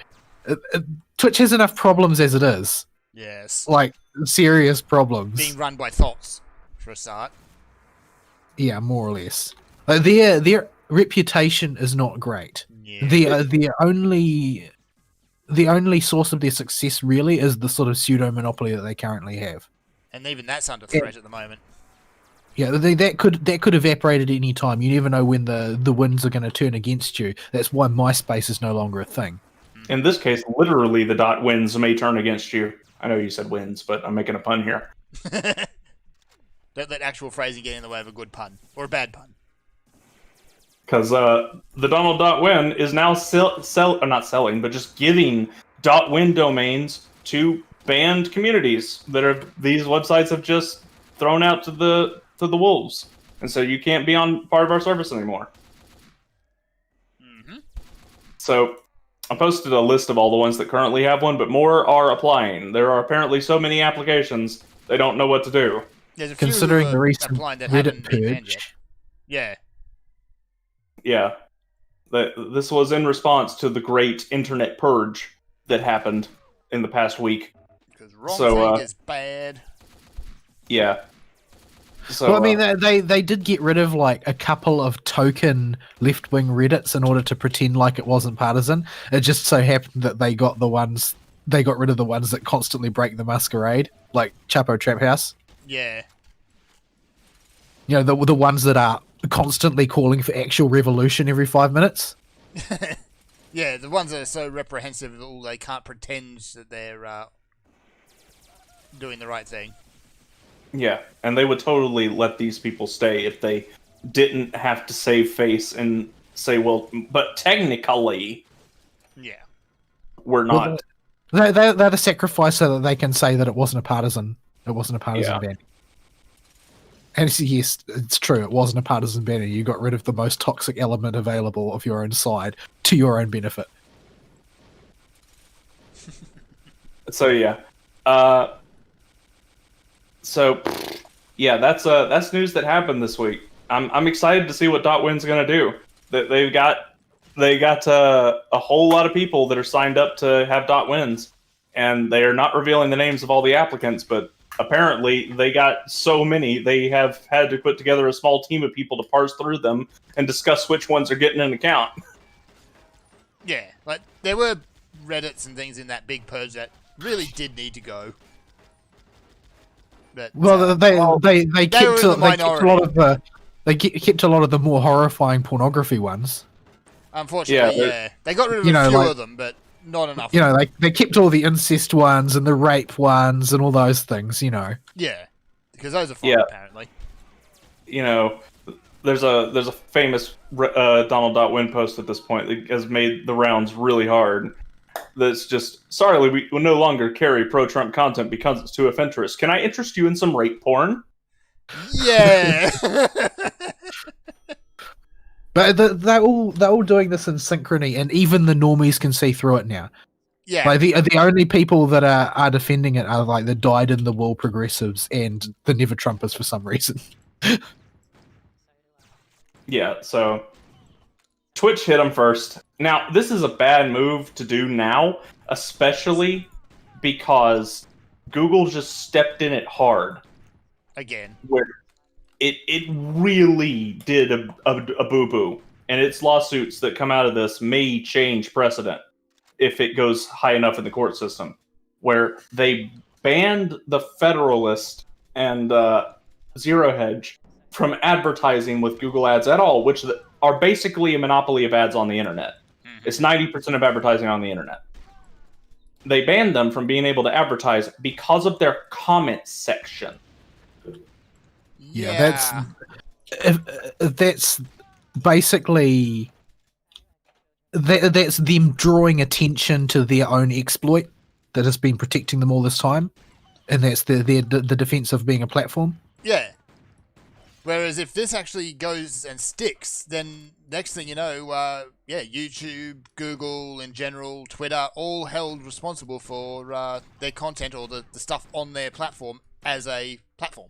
Twitch has enough problems as it is, Yes. like serious problems. Being run by thoughts, for a start. Yeah, more or less. Like, their reputation is not great. Yeah. The only source of their success really is the sort of pseudo monopoly that they currently have. And even that's under threat at the moment. Yeah, that could evaporate at any time. You never know when the winds are going to turn against you. That's why MySpace is no longer a thing. In this case, literally, the dot wins may turn against you. I know you said wins, but I'm making a pun here. Don't let actual phrasing get in the way of a good pun. Or a bad pun. Because the Donald.win is now not selling, but just giving .win domains to banned communities that are these websites have just thrown out to the wolves, and so you can't be on part of our service anymore. Mm-hmm. So I posted a list of all the ones that currently have one, but more are applying. There are apparently so many applications they don't know what to do. There's a few Considering who the are recent applying that haven't Reddit been banned yet. purge. Yeah. Yeah, this was in response to the great internet purge that happened in the past week. Because wrong So, thing is bad. Yeah. So, Well, I mean, they did get rid of like a couple of token left-wing Reddits in order to pretend like it wasn't partisan. It just so happened that they got rid of the ones that constantly break the masquerade, like Chapo Trap House. Yeah. You know, the ones that are constantly calling for actual revolution every 5 minutes. Yeah, the ones that are so reprehensive that they can't pretend that they're doing the right thing. yeah, and they would totally let these people stay if they didn't have to save face and say, well, but technically, Yeah. we're not. Well, they're the sacrifice so that they can say that it wasn't a partisan. It wasn't a partisan Yeah. ban. And yes, it's true. It wasn't a partisan banning. You got rid of the most toxic element available of your own side to your own benefit. So yeah, that's news that happened this week. I'm excited to see what .win's gonna do. That they got a whole lot of people that are signed up to have .wins, and they are not revealing the names of all the applicants, but apparently they got so many they have had to put together a small team of people to parse through them and discuss which ones are getting an account. Yeah, like there were Reddits and things in that big purge that really did need to go. But Well, they kept were in the minority. kept a lot of the more horrifying pornography ones. unfortunately, Yeah, yeah, they got rid of you a know, few like- of them, but not enough. You know, they kept all the incest ones and the rape ones and all those things. You know. Yeah, because those are fun Yeah. apparently. You know, there's a famous Donald.win post at this point that has made the rounds really hard. That's just, sorry, we will no longer carry pro-Trump content because it's too offensive. Can I interest you in some rape porn? Yeah. But they're all doing this in synchrony, and even the normies can see through it now. Yeah. Like the only people that are defending it are like the dyed-in-the-wool progressives and the never Trumpers for some reason. Yeah, so Twitch hit them first. Now, this is a bad move to do now, especially because Google just stepped in it hard. Again. Where it really did a boo-boo. And its lawsuits that come out of this may change precedent if it goes high enough in the court system. Where they banned the Federalist and Zero Hedge from advertising with Google Ads at all, which are basically a monopoly of ads on the internet. It's 90% of advertising on the internet. They banned them from being able to advertise because of their comment section. Yeah, that's basically that's them drawing attention to their own exploit that has been protecting them all this time, and that's the defense of being a platform. Yeah. Whereas if this actually goes and sticks, then next thing you know, YouTube, Google in general, Twitter, all held responsible for their content or the stuff on their platform as a platform.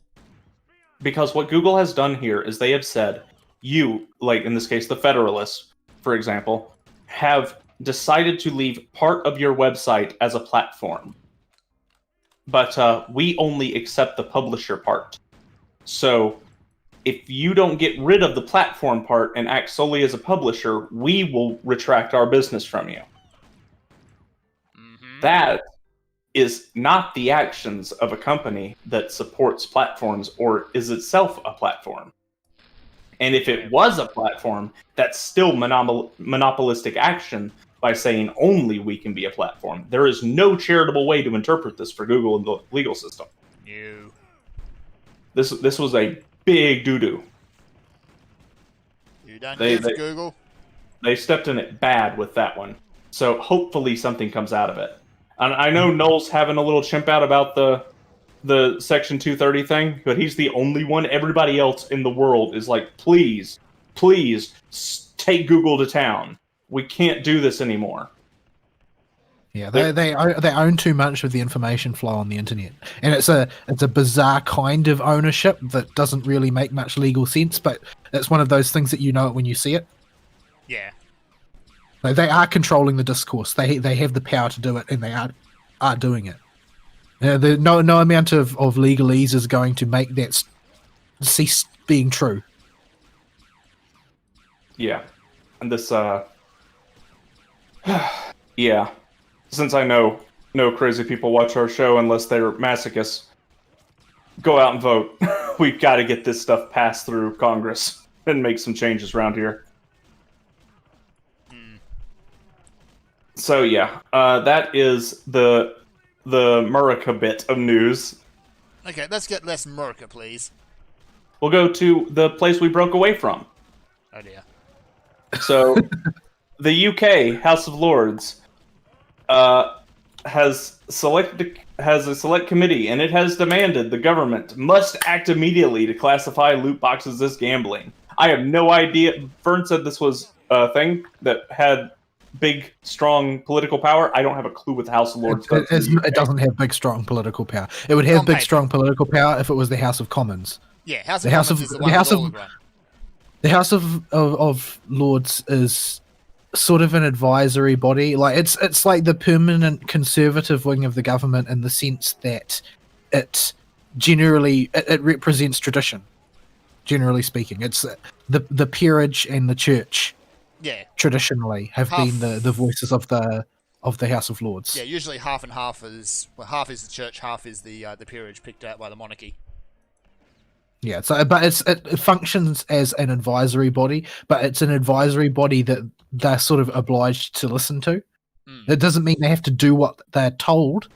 Because what Google has done here is they have said, you, like in this case, the Federalists, for example, have decided to leave part of your website as a platform. But we only accept the publisher part. So if you don't get rid of the platform part and act solely as a publisher, we will retract our business from you. Mm-hmm. That is not the actions of a company that supports platforms or is itself a platform. And if it was a platform, that's still monopolistic action by saying only we can be a platform. There is no charitable way to interpret this for Google and the legal system. No. This was a big doo-doo. You done They- good, they- Google? They stepped in it bad with that one. So hopefully something comes out of it. And I know Noel's having a little chimp out about the Section 230 thing, but he's the only one. Everybody else in the world is like, please, take Google to town. We can't do this anymore. Yeah, they own too much of the information flow on the internet, and it's a bizarre kind of ownership that doesn't really make much legal sense. But it's one of those things that you know it when you see it. Yeah. Like, they are controlling the discourse. They have the power to do it, and they are doing it. No amount of legalese is going to make that cease being true. Yeah. And this, yeah. Since I know no crazy people watch our show unless they're masochists, go out and vote. We've got to get this stuff passed through Congress and make some changes around here. So yeah, that is the Murica bit of news. Okay, let's get less Murica, please. We'll go to the place we broke away from. Oh dear. So, the UK House of Lords has a select committee, and it has demanded the government must act immediately to classify loot boxes as gambling. I have no idea. Fern said this was a thing that had big, strong political power. I don't have a clue what the House of Lords does. It doesn't have big, strong political power. It would have On big, paper. strong political power if it was the House of Commons. Yeah, House The of House Commons of- is the the one House with of- all the run. The House of Lords is sort of an advisory body. Like it's like the permanent conservative wing of the government in the sense that it generally it represents tradition. Generally speaking, it's the peerage and the church Yeah, traditionally have Half- been the voices of the House of Lords. yeah. Usually half and half is half is the church, half is the peerage picked out by the monarchy. Yeah, so but it functions as an advisory body, but it's an advisory body that they're sort of obliged to listen to. Mm. It doesn't mean they have to do what they're told,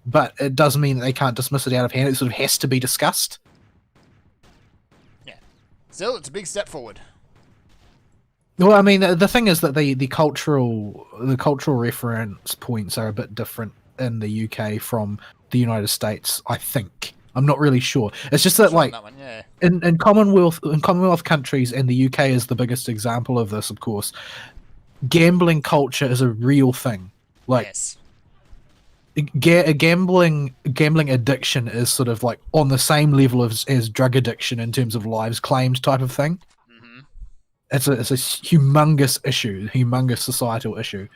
but it does mean that they can't dismiss it out of hand. It sort of has to be discussed. Still, it's a big step forward. Well, I mean, the thing is that the cultural reference points are a bit different in the UK from the United States. I think I'm not really sure. It's just that Sure on like that one, yeah. in Commonwealth countries, and the UK is the biggest example of this, of course. Gambling culture is a real thing. Like Yes. gambling addiction is sort of like on the same level as drug addiction in terms of lives claimed type of thing. Hmm. It's a humongous issue, humongous societal issue,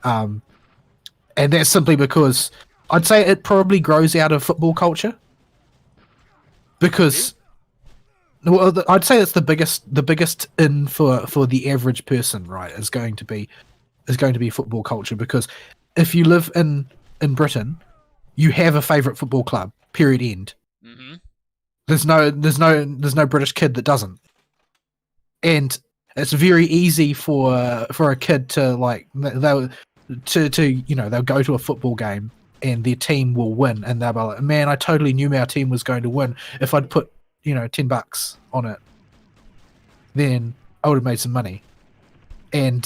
and that's simply because I'd say it probably grows out of football culture. Because, well, I'd say it's the biggest in for the average person, right? Is going to be football culture, because if you live in Britain, you have a favourite football club. Period. End. Hmm. There's no British kid that doesn't, and it's very easy for a kid to like they'll go to a football game and their team will win, and they'll be like, man, I totally knew our team was going to win. If I'd put $10 on it, then I would have made some money. And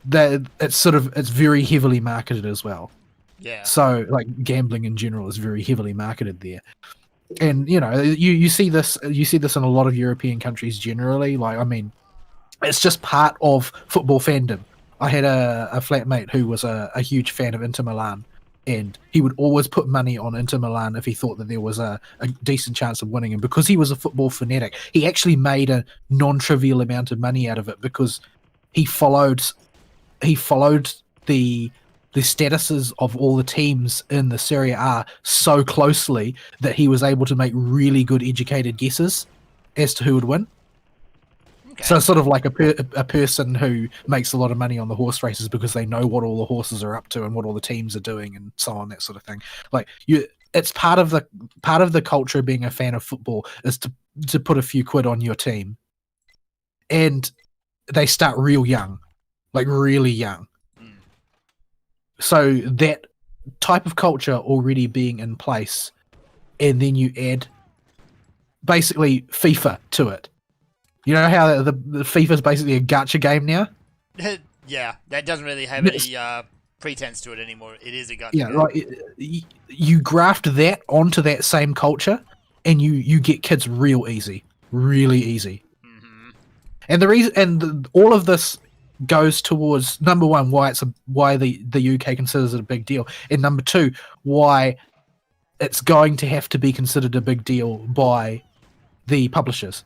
that it's very heavily marketed as well. Yeah. So like gambling in general is very heavily marketed there. And you see this in a lot of European countries generally. Like, I mean, it's just part of football fandom. I had a flatmate who was a huge fan of Inter Milan, and he would always put money on Inter Milan if he thought that there was a decent chance of winning. And because he was a football fanatic, he actually made a non-trivial amount of money out of it because he followed the statuses of all the teams in the Serie A so closely that he was able to make really good educated guesses as to who would win. Okay. So sort of like a person who makes a lot of money on the horse races because they know what all the horses are up to and what all the teams are doing and so on, that sort of thing. Like it's part of the culture of being a fan of football is to put a few quid on your team. And they start real young, like really young. So that type of culture already being in place, and then you add basically FIFA to it. You know how the FIFA is basically a gacha game now? Yeah, that doesn't really have any pretense to it anymore. It is a gacha game. Like you graft that onto that same culture, and you get kids real easy, really easy. Mm-hmm. And the reason, all of this goes towards number one, why the UK considers it a big deal, and number two, why it's going to have to be considered a big deal by the publishers.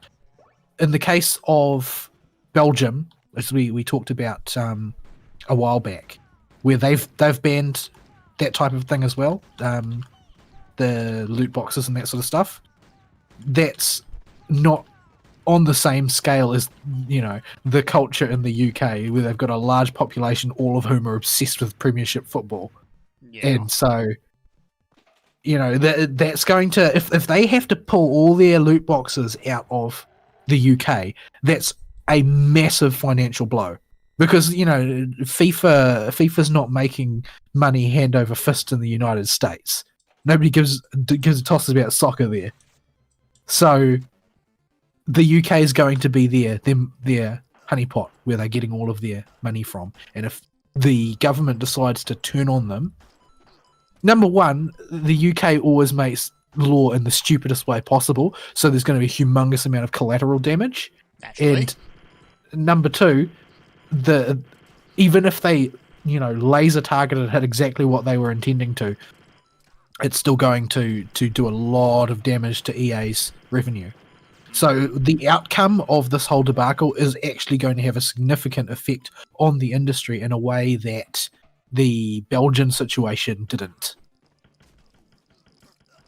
In the case of Belgium, as we talked about a while back, where they've banned that type of thing as well, the loot boxes and that sort of stuff. That's not on the same scale as the culture in the UK, where they've got a large population, all of whom are obsessed with Premiership football. Yeah. And so that's going to, if they have to pull all their loot boxes out of the UK, that's a massive financial blow, because FIFA's not making money hand over fist in the United States. Nobody gives a toss about soccer there. So the UK is going to be their honeypot where they're getting all of their money from. And if the government decides to turn on them, number one, the UK always makes law in the stupidest way possible, so there's going to be a humongous amount of collateral damage. Naturally. And number two, even if they laser targeted hit exactly what they were intending to, it's still going to do a lot of damage to EA's revenue. So the outcome of this whole debacle is actually going to have a significant effect on the industry in a way that the Belgian situation didn't.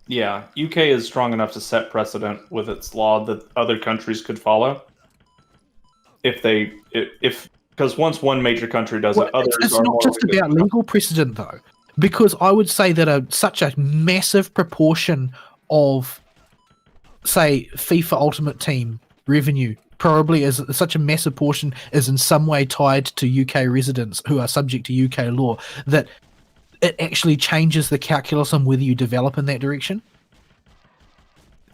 Yeah, UK is strong enough to set precedent with its law that other countries could follow. Because once one major country does it, others it's are not more just likely about legal precedent, though, because I would say that such a massive proportion of, say, FIFA Ultimate Team revenue probably is such a massive portion is in some way tied to UK residents who are subject to UK law that it actually changes the calculus on whether you develop in that direction.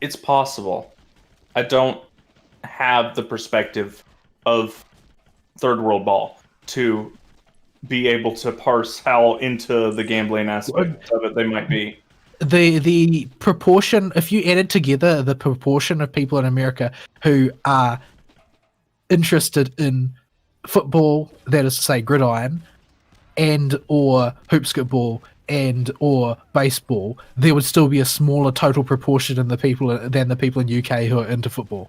It's possible. I don't have the perspective of third world ball to be able to parse how into the gambling aspect of it they might be. The proportion, if you added together the proportion of people in America who are interested in football, that is to say gridiron, and or hoopsketball and or baseball, there would still be a smaller total proportion than the people in UK who are into football.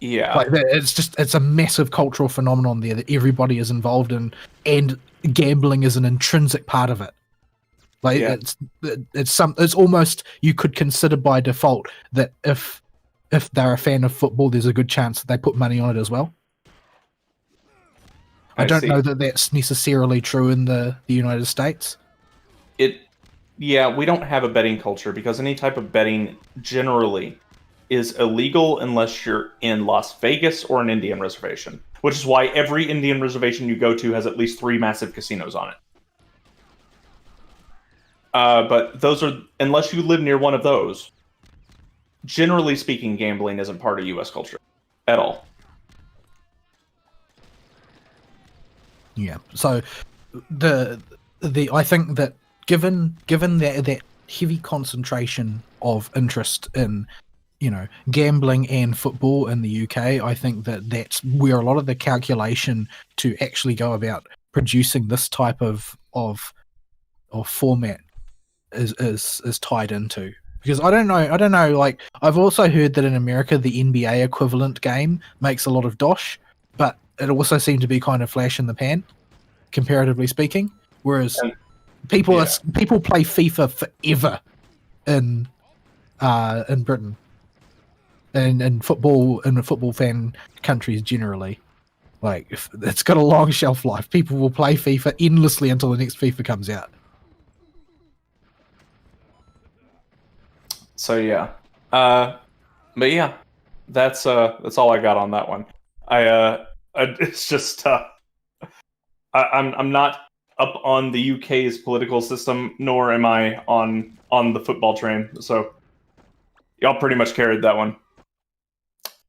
Yeah, like it's a massive cultural phenomenon there that everybody is involved in, and gambling is an intrinsic part of it. Like Yeah. it's almost, you could consider by default that if they're a fan of football, there's a good chance that they put money on it as well. I don't see. know that that's necessarily true in the United States. Yeah, we don't have a betting culture because any type of betting generally is illegal unless you're in Las Vegas or an Indian reservation, which is why every Indian reservation you go to has at least 3 massive casinos on it. But those are, unless you live near one of those, generally speaking, gambling isn't part of U.S. culture at all. Yeah. So the I think that given that heavy concentration of interest in gambling and football in the UK, I think that that's where a lot of the calculation to actually go about producing this type of format is tied into. Because I don't know. Like, I've also heard that in America the NBA equivalent game makes a lot of dosh, but it also seemed to be kind of flash in the pan, comparatively speaking. Whereas people play FIFA forever in Britain and in football fan countries generally. Like, it's got a long shelf life. People will play FIFA endlessly until the next FIFA comes out. So yeah, but yeah, that's all I got on that one. It's just I'm not up on the UK's political system, nor am I on the football train. So y'all pretty much carried that one.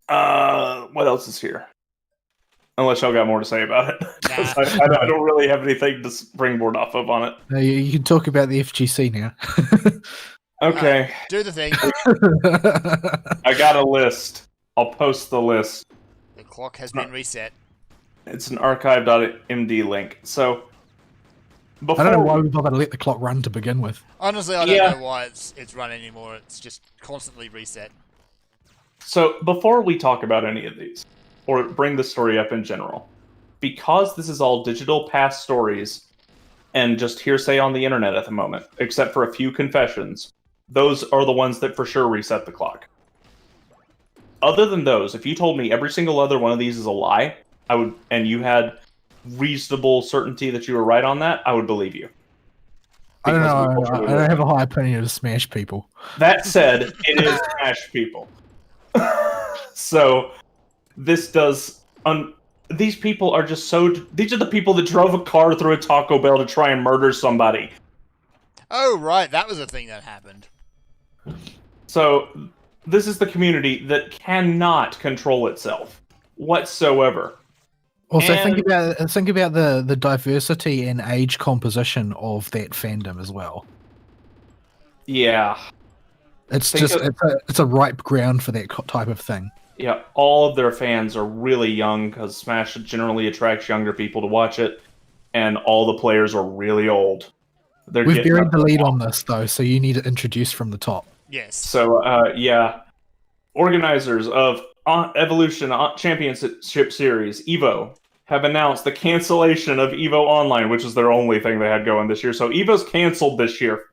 What else is here? Unless y'all got more to say about it. Nah. I don't really have anything to springboard off of on it. You can talk about the FGC now. Okay. Do the thing. I got a list. I'll post the list. The clock has been reset. It's an archive.md link. So, I don't know why we bothered to let the clock run to begin with. Honestly, I don't know why it's run anymore. It's just constantly reset. So, before we talk about any of these, or bring the story up in general, because this is all digital past stories and just hearsay on the internet at the moment, except for a few confessions, those are the ones that for sure reset the clock. Other than those, if you told me every single other one of these is a lie, and you had reasonable certainty that you were right on that, I would believe you. I don't know. I don't have a high opinion of Smash people. That said, it is Smash people. So this does. These people are just so. These are the people that drove a car through a Taco Bell to try and murder somebody. Oh, right. That was a thing that happened. So this is the community that cannot control itself whatsoever. Also, think about the diversity and age composition of that fandom as well. Yeah, it's a ripe ground for that type of thing. Yeah, all of their fans are really young because Smash generally attracts younger people to watch it, and all the players are really old. We've buried the lead on this though, so you need to introduce from the top. Yes. So, organizers of Evolution Championship Series, EVO, have announced the cancellation of EVO Online, which is their only thing they had going this year. So EVO's canceled this year.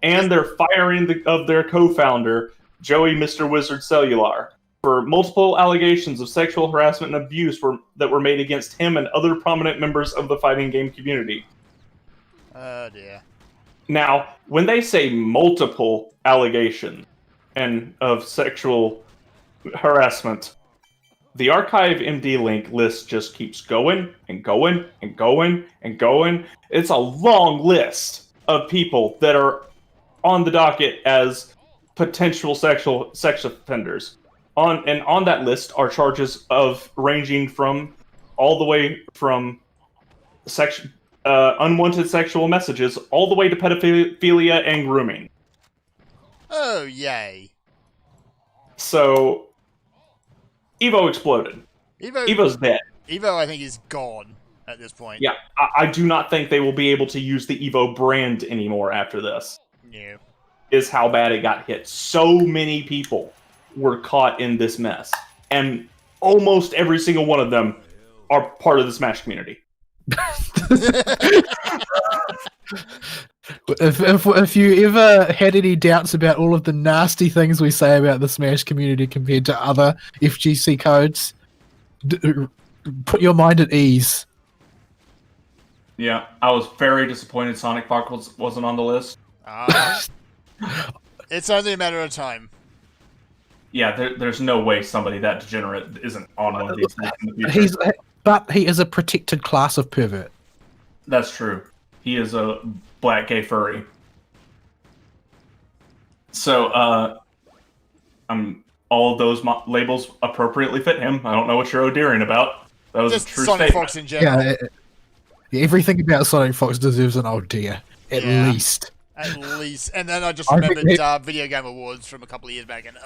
And they're firing of their co-founder, Joey Mr. Wizard Cellular, for multiple allegations of sexual harassment and abuse that were made against him and other prominent members of the fighting game community. Oh, dear. Now, when they say multiple allegations and of sexual harassment, the Archive MD link list just keeps going and going and going and going. It's a long list of people that are on the docket as potential sex offenders. On that list are charges of ranging from all the way from unwanted sexual messages all the way to pedophilia and grooming. Oh, yay. So, EVO exploded. EVO's dead. EVO, I think, is gone at this point. Yeah, I do not think they will be able to use the EVO brand anymore after this. No. Is how bad it got hit. So many people were caught in this mess. And almost every single one of them are part of the Smash community. If you ever had any doubts about all of the nasty things we say about the Smash community compared to other FGC codes, put your mind at ease. Yeah, I was very disappointed Sonic Fox wasn't on the list. It's only a matter of time. Yeah, there's no way somebody that degenerate isn't on one of these things in the future. But he is a protected class of pervert. That's true. He is a black gay furry. So, all of those labels appropriately fit him. I don't know what you're ODering about. That was Just a true Sonic statement. Fox in general. Yeah, Everything about Sonic Fox deserves an oh dear, at Yeah. least. At least. And then I just I think remembered Video Game Awards from a couple of years back, and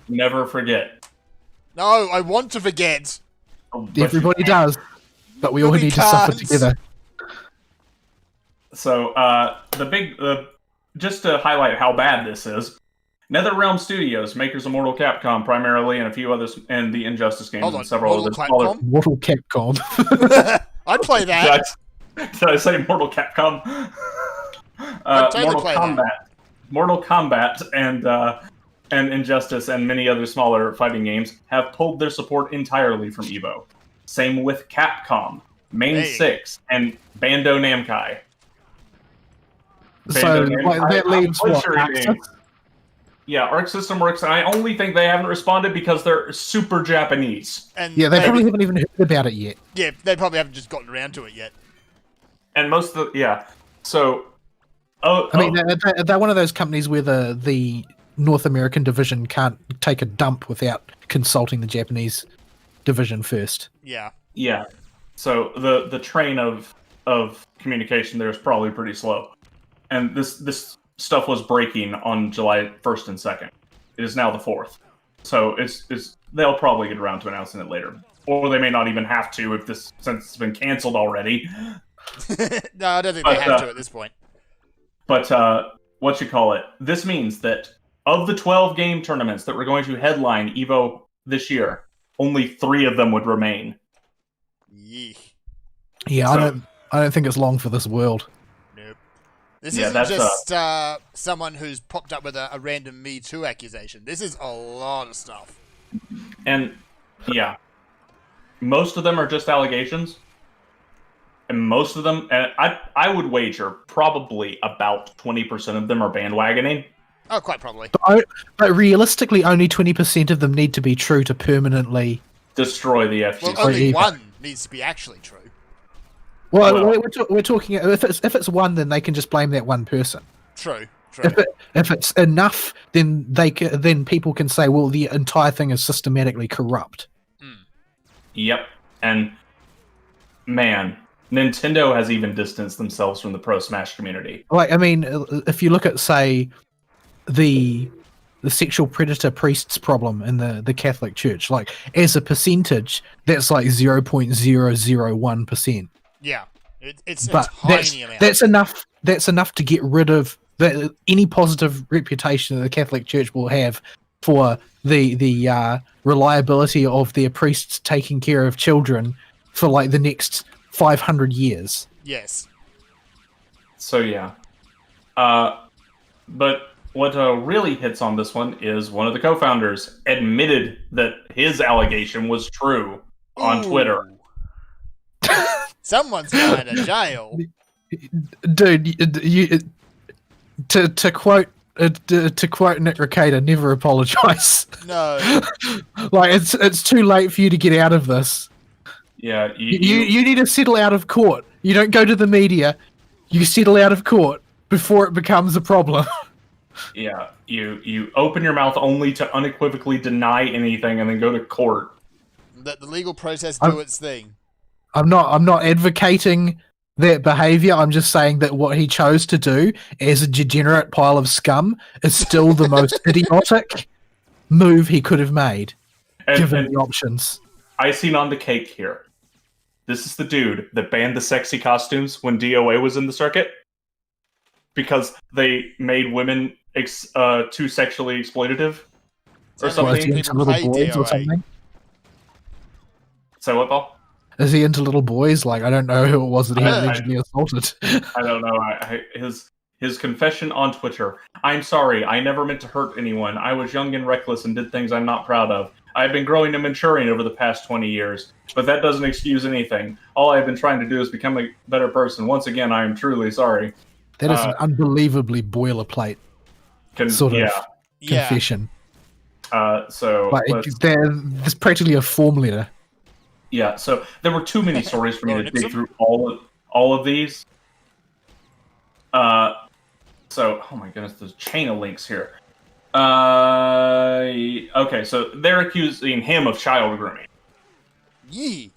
Never forget. no, I want to forget. But you Everybody can't. does, but we But all we need to suffer can't. together. So just to highlight how bad this is, NetherRealm Studios, makers of Mortal Capcom primarily, and a few others, and the Injustice games, Hold on, and several Mortal other smaller. Capcom? Mortal Capcom. I'd play Did that. did I say Mortal Capcom? I'd totally Mortal play that. Kombat, Mortal Kombat, and Injustice, and many other smaller fighting games have pulled their support entirely from Evo. Same with Capcom, Main Hey. 6, and Bando Namkai. So Bando like, Namkai, that leaves I'm what? butchering Arc names. System? Yeah, Arc System Works, and I only think they haven't responded because they're super Japanese. And Yeah, they maybe- probably haven't even heard about it yet. Yeah, they probably haven't just gotten around to it yet. And most of the, yeah. So, oh, I mean, they're one of those companies where the North American division can't take a dump without consulting the Japanese division first. Yeah. yeah. So the train of communication there is probably pretty slow. And this stuff was breaking on July 1st and 2nd. It is now the 4th. So it's they'll probably get around to announcing it later. Or they may not even have to if this since it's been canceled already. No, I don't think they But, have to at this point. But what you call it? This means that of the 12 game tournaments that were going to headline Evo this year, only 3 of them would remain. Yeesh. Yeah, So- I don't think it's long for this world. Nope. This Yeah, isn't that's, just someone who's popped up with a random Me Too accusation. This is a lot of stuff. And yeah, most of them are just allegations. And most of them, and I would wager probably about 20% of them are bandwagoning. Oh, quite probably. But realistically, only 20% of them need to be true to permanently. Destroy the Well, FGC. only Evo. one needs to be actually true. Well, Well- we're talking. If it's one, then they can just blame that one person. True. True. If it's enough, then then people can say, well, the entire thing is systematically corrupt. Yep. And man, Nintendo has even distanced themselves from the Pro Smash community. Like, I mean, if you look at, say, the sexual predator priests problem in the Catholic Church, like as a percentage, that's like 0.001%. Yeah. It's But a tiny amount. that's enough. That's enough to get rid of any positive reputation that the Catholic Church will have for the reliability of their priests taking care of children for like the next 500 years. Yes. So yeah. But what really hits on this one is one of the co-founders admitted that his allegation was true on Ooh. Twitter. Someone's going to jail. Dude, you to quote Nick Recader, never apologize. No. Like it's too late for you to get out of this. Yeah, You need to settle out of court. You don't go to the media. You settle out of court before it becomes a problem. yeah, you open your mouth only to unequivocally deny anything and then go to court. Let the legal process do its thing. I'm not advocating that behavior. I'm just saying that what he chose to do as a degenerate pile of scum is still the most idiotic move he could have made, given And the options. icing on the cake here. This is the dude that banned the sexy costumes when DOA was in the circuit because they made women too sexually exploitative or Sounds like Was something. he people into little pay boys or DOA. something? So what, Paul? Is he into little boys? Like, I don't know who it was that he I- allegedly assaulted. I don't know. His confession on Twitter. I'm sorry. I never meant to hurt anyone. I was young and reckless and did things I'm not proud of. I've been growing and maturing over the past 20 years, but that doesn't excuse anything. All I've been trying to do is become a better person. Once again, I am truly sorry. That is an unbelievably boilerplate sort of yeah. Yeah. confession. So Like, there's practically a form letter. yeah. So there were too many stories for me Lauren to dig Ipsum? through all of these. So oh my goodness, there's a chain of links here. Okay, so they're accusing him of child grooming. Yee.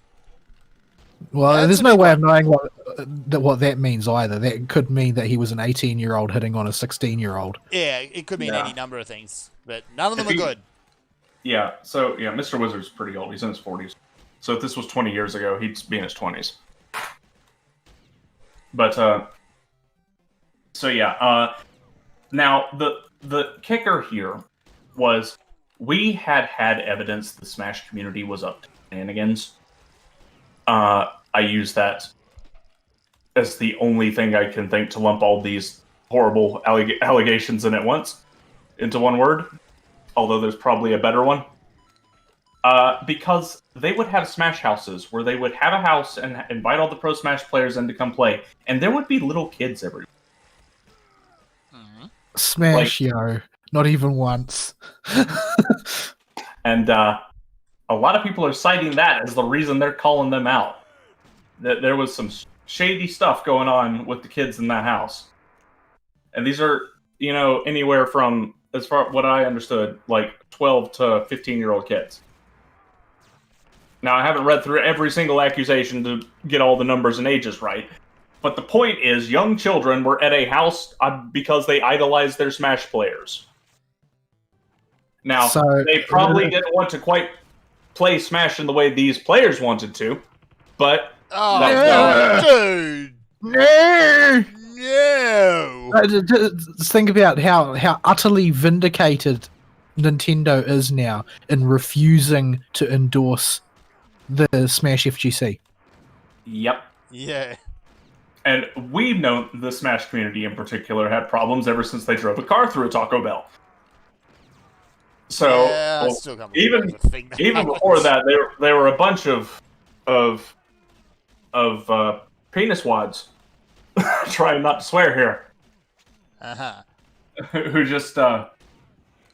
Well, That's there's a no big way one. of knowing what that means either. That could mean that he was an 18-year-old hitting on a 16-year-old. Yeah, it could mean Yeah. any number of things, but none of them If are he- good. Yeah, so yeah, Mr. Wizard's pretty old. He's in his 40s. So if this was 20 years ago, he'd be in his 20s. But so yeah, now the kicker here was we had evidence the Smash community was up to shenanigans. I use that as the only thing I can think to lump all these horrible allegations in at once into one word. Although there's probably a better one. Because they would have Smash houses where they would have a house and invite all the Pro Smash players in to come play, and there would be little kids everywhere. Smash, yo. Not even once. And a lot of people are citing that as the reason they're calling them out. That there was some shady stuff going on with the kids in that house. And these are, anywhere from, as far what I understood, like 12 to 15-year-old kids. Now, I haven't read through every single accusation to get all the numbers and ages right. But the point is, young children were at a house because they idolized their Smash players. Now, So- they probably didn't want to quite play Smash in the way these players wanted to, but Oh, That's dude! No! No! Just think about how utterly vindicated Nintendo is now in refusing to endorse the Smash FGC. yep. Yeah. And we've known the Smash community in particular had problems ever since they drove a car through a Taco Bell. So Yeah, I well, still can't believe even that was a thing. even before that, there were a bunch of penis wads. Trying not to swear here. Uh-huh. Who just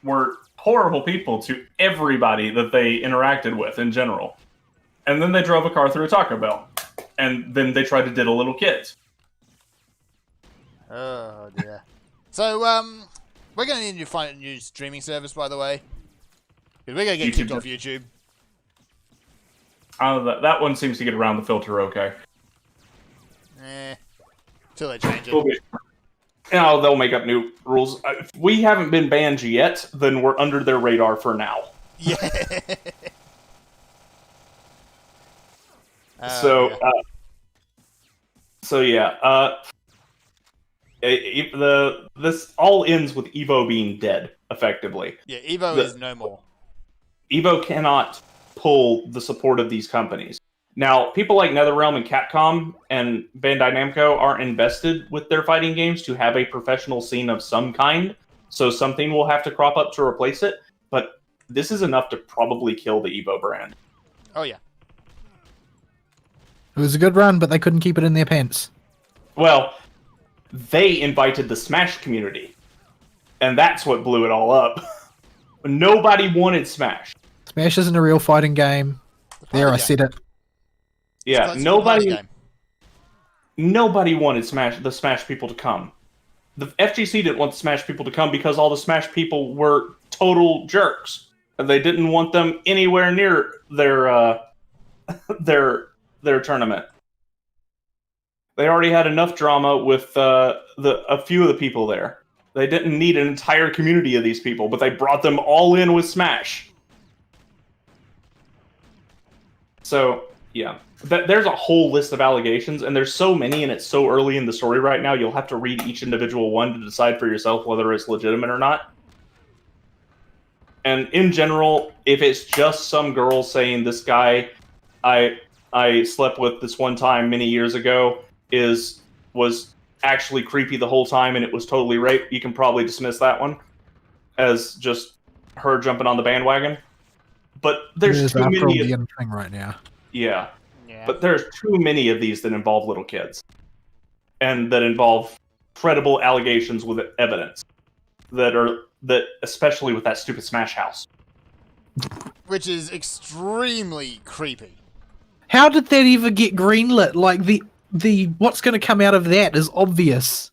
were horrible people to everybody that they interacted with in general. And then they drove a car through a Taco Bell. And then they tried to diddle little kids. Oh, dear. So, we're going to need to find a new streaming service, by the way. Because we're going to get kicked YouTube. off YouTube. That one seems to get around the filter okay. Till they change it. We'll be- they'll make up new rules. If we haven't been banned yet, then we're under their radar for now. Yeah. So, yeah. this all ends with Evo being dead, effectively. Yeah, Evo the- is no more. Evo cannot pull the support of these companies. Now, people like NetherRealm and Capcom and Bandai Namco are invested with their fighting games to have a professional scene of some kind, so something will have to crop up to replace it, but this is enough to probably kill the Evo brand. Oh, yeah. It was a good run, but they couldn't keep it in their pants. Well, they invited the Smash community, and that's what blew it all up. Nobody wanted Smash. Smash isn't a real fighting game. There, I Fighting said it. Yeah, game. It's a fighting game. nobody wanted the Smash people to come. The FGC didn't want the Smash people to come because all the Smash people were total jerks, and they didn't want them anywhere near their their tournament. They already had enough drama with a few of the people there. They didn't need an entire community of these people, but they brought them all in with Smash. So, yeah. There's a whole list of allegations, and there's so many, and it's so early in the story right now, you'll have to read each individual one to decide for yourself whether it's legitimate or not. And in general, if it's just some girl saying this guy I slept with this one time many years ago was actually creepy the whole time and it was totally rape, you can probably dismiss that one as just her jumping on the bandwagon. But there's It is too after all many. the end thing right now. Yeah. Yeah. But there's too many of these that involve little kids, and that involve credible allegations with evidence. That especially with that stupid Smash House. Which is extremely creepy. How did that even get greenlit? Like the what's going to come out of that is obvious.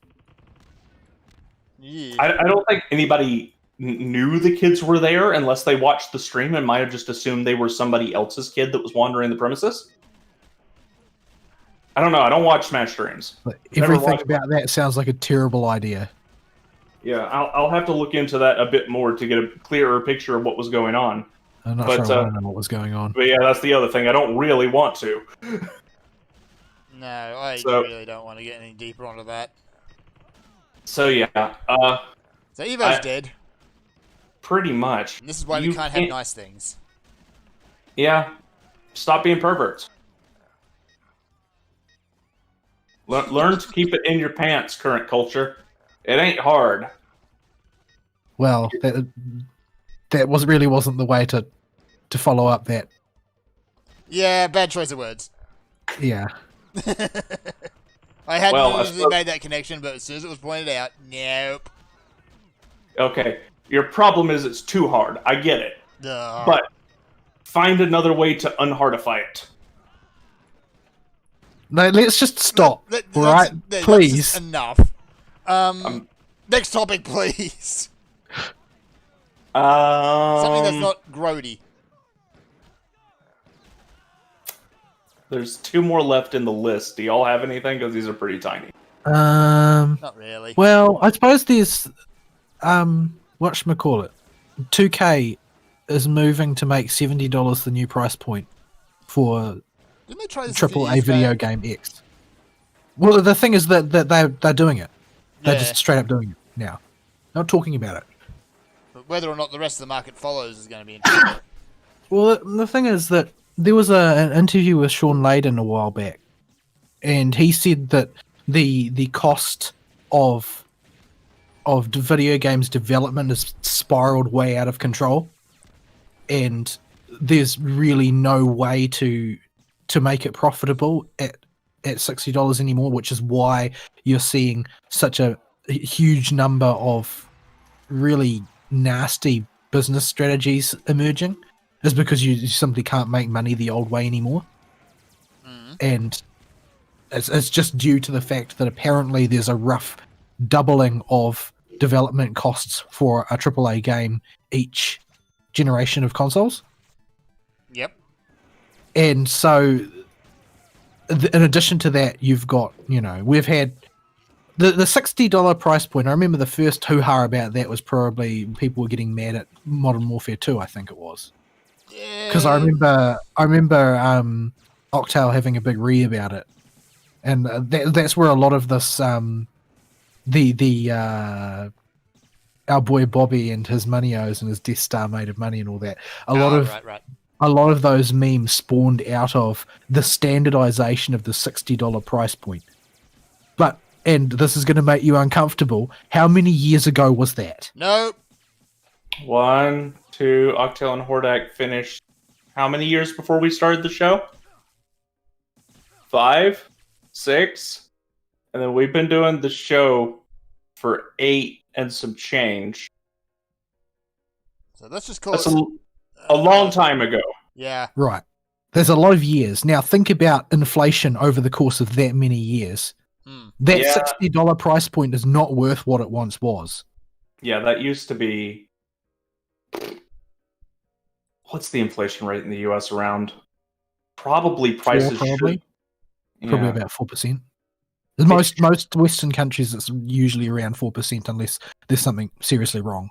Yeah. I don't think anybody knew the kids were there unless they watched the stream and might have just assumed they were somebody else's kid that was wandering the premises. I don't know. I don't watch Smash streams. But Never everything watched about that sounds like a terrible idea. Yeah, I'll have to look into that a bit more to get a clearer picture of what was going on. I'm not But, sure I want to know what was going on. But yeah, that's the other thing. I don't really want to. No, I So- really don't want to get any deeper onto that. So yeah, So Evo's I- dead, pretty much. and this is why You we can't have nice things. Yeah, stop being perverts. Learn to keep it in your pants, current culture. It ain't hard. Well, that wasn't the way to follow up that. Yeah, bad choice of words. Yeah. I hadn't Well, I usually suppose- made that connection, but as soon as it was pointed out, nope. Okay, your problem is it's too hard. I get it. Ugh. But find another way to unhardify it. No, let's just stop. That- all that's- right, that's please. just enough. Next topic, please. Something that's not grody. There's two more left in the list. Do y'all have anything? Because these are pretty tiny. Not really. Well, I suppose there's whatchamacallit. 2K is moving to make $70 the new price point for Didn't they try this triple A years video ago? game X. Well, the thing is that they're doing it. They're Yeah. just straight up doing it now. Not talking about it. But whether or not the rest of the market follows is going to be interesting. Well, the thing is that there was an interview with Sean Layden a while back, and he said that the cost of video games development has spiraled way out of control, and there's really no way to make it profitable at $60 anymore, which is why you're seeing such a huge number of really nasty business strategies emerging, is because you simply can't make money the old way anymore. And it's just due to the fact that apparently there's a rough doubling of development costs for a AAA game each generation of consoles. Yep. And so in addition to that, you've got, we've had the $60 price point. I remember the first hoo-ha about that was probably people were getting mad at Modern Warfare 2, I think it was. Because I remember Octal having a big re about it, and that's where a lot of this our boy Bobby and his Moneos and his Death Star made of money and all that. A lot of those memes spawned out of the standardization of the $60 price point. And this is going to make you uncomfortable. How many years ago was that? Nope. 1, 2, Octal and Hordak finished how many years before we started the show? 5, 6, and then we've been doing the show for 8 and some change. So let's just call That's it a long time ago. Yeah. Right. There's a lot of years. Now think about inflation over the course of that many years. That Yeah. $60 price point is not worth what it once was. Yeah, that used to be. What's the inflation rate in the U.S. around? Probably prices. Probably should- Yeah. about 4%. Most Western countries, it's usually around 4%, unless there's something seriously wrong.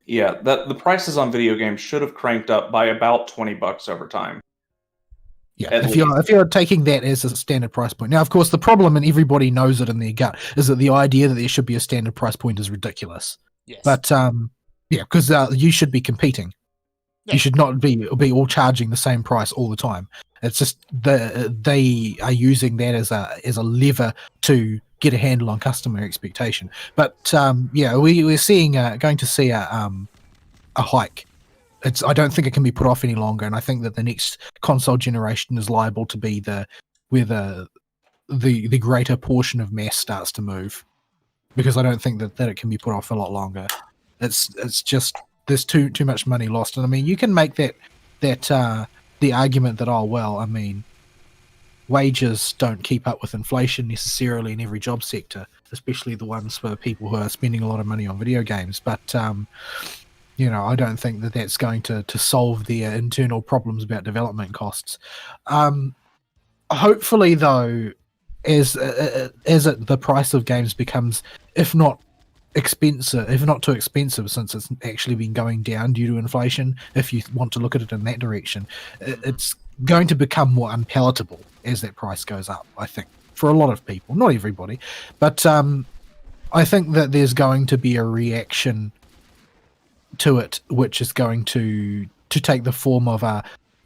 Yeah, the prices on video games should have cranked up by about $20 over time. Yeah, At if you're taking that as a standard price point. Now, of course, the problem, and everybody knows it in their gut, is that the idea that there should be a standard price point is ridiculous. Yes. But because you should be competing. Yeah. You should not be all charging the same price all the time. It's just they are using that as a lever to get a handle on customer expectation. But we're seeing going to see a hike. I don't think it can be put off any longer, and I think that the next console generation is liable to be where the greater portion of mass starts to move, because I don't think that it can be put off a lot longer. It's just there's too much money lost, and I mean you can make that the argument that wages don't keep up with inflation necessarily in every job sector, especially the ones for people who are spending a lot of money on video games, but I don't think that that's going to solve their internal problems about development costs. I hopefully, though, the price of games becomes, if not too expensive, since it's actually been going down due to inflation, if you want to look at it in that direction, it's going to become more unpalatable as that price goes up, I think, for a lot of people. Not everybody, but I think that there's going to be a reaction to it, which is going to take the form of a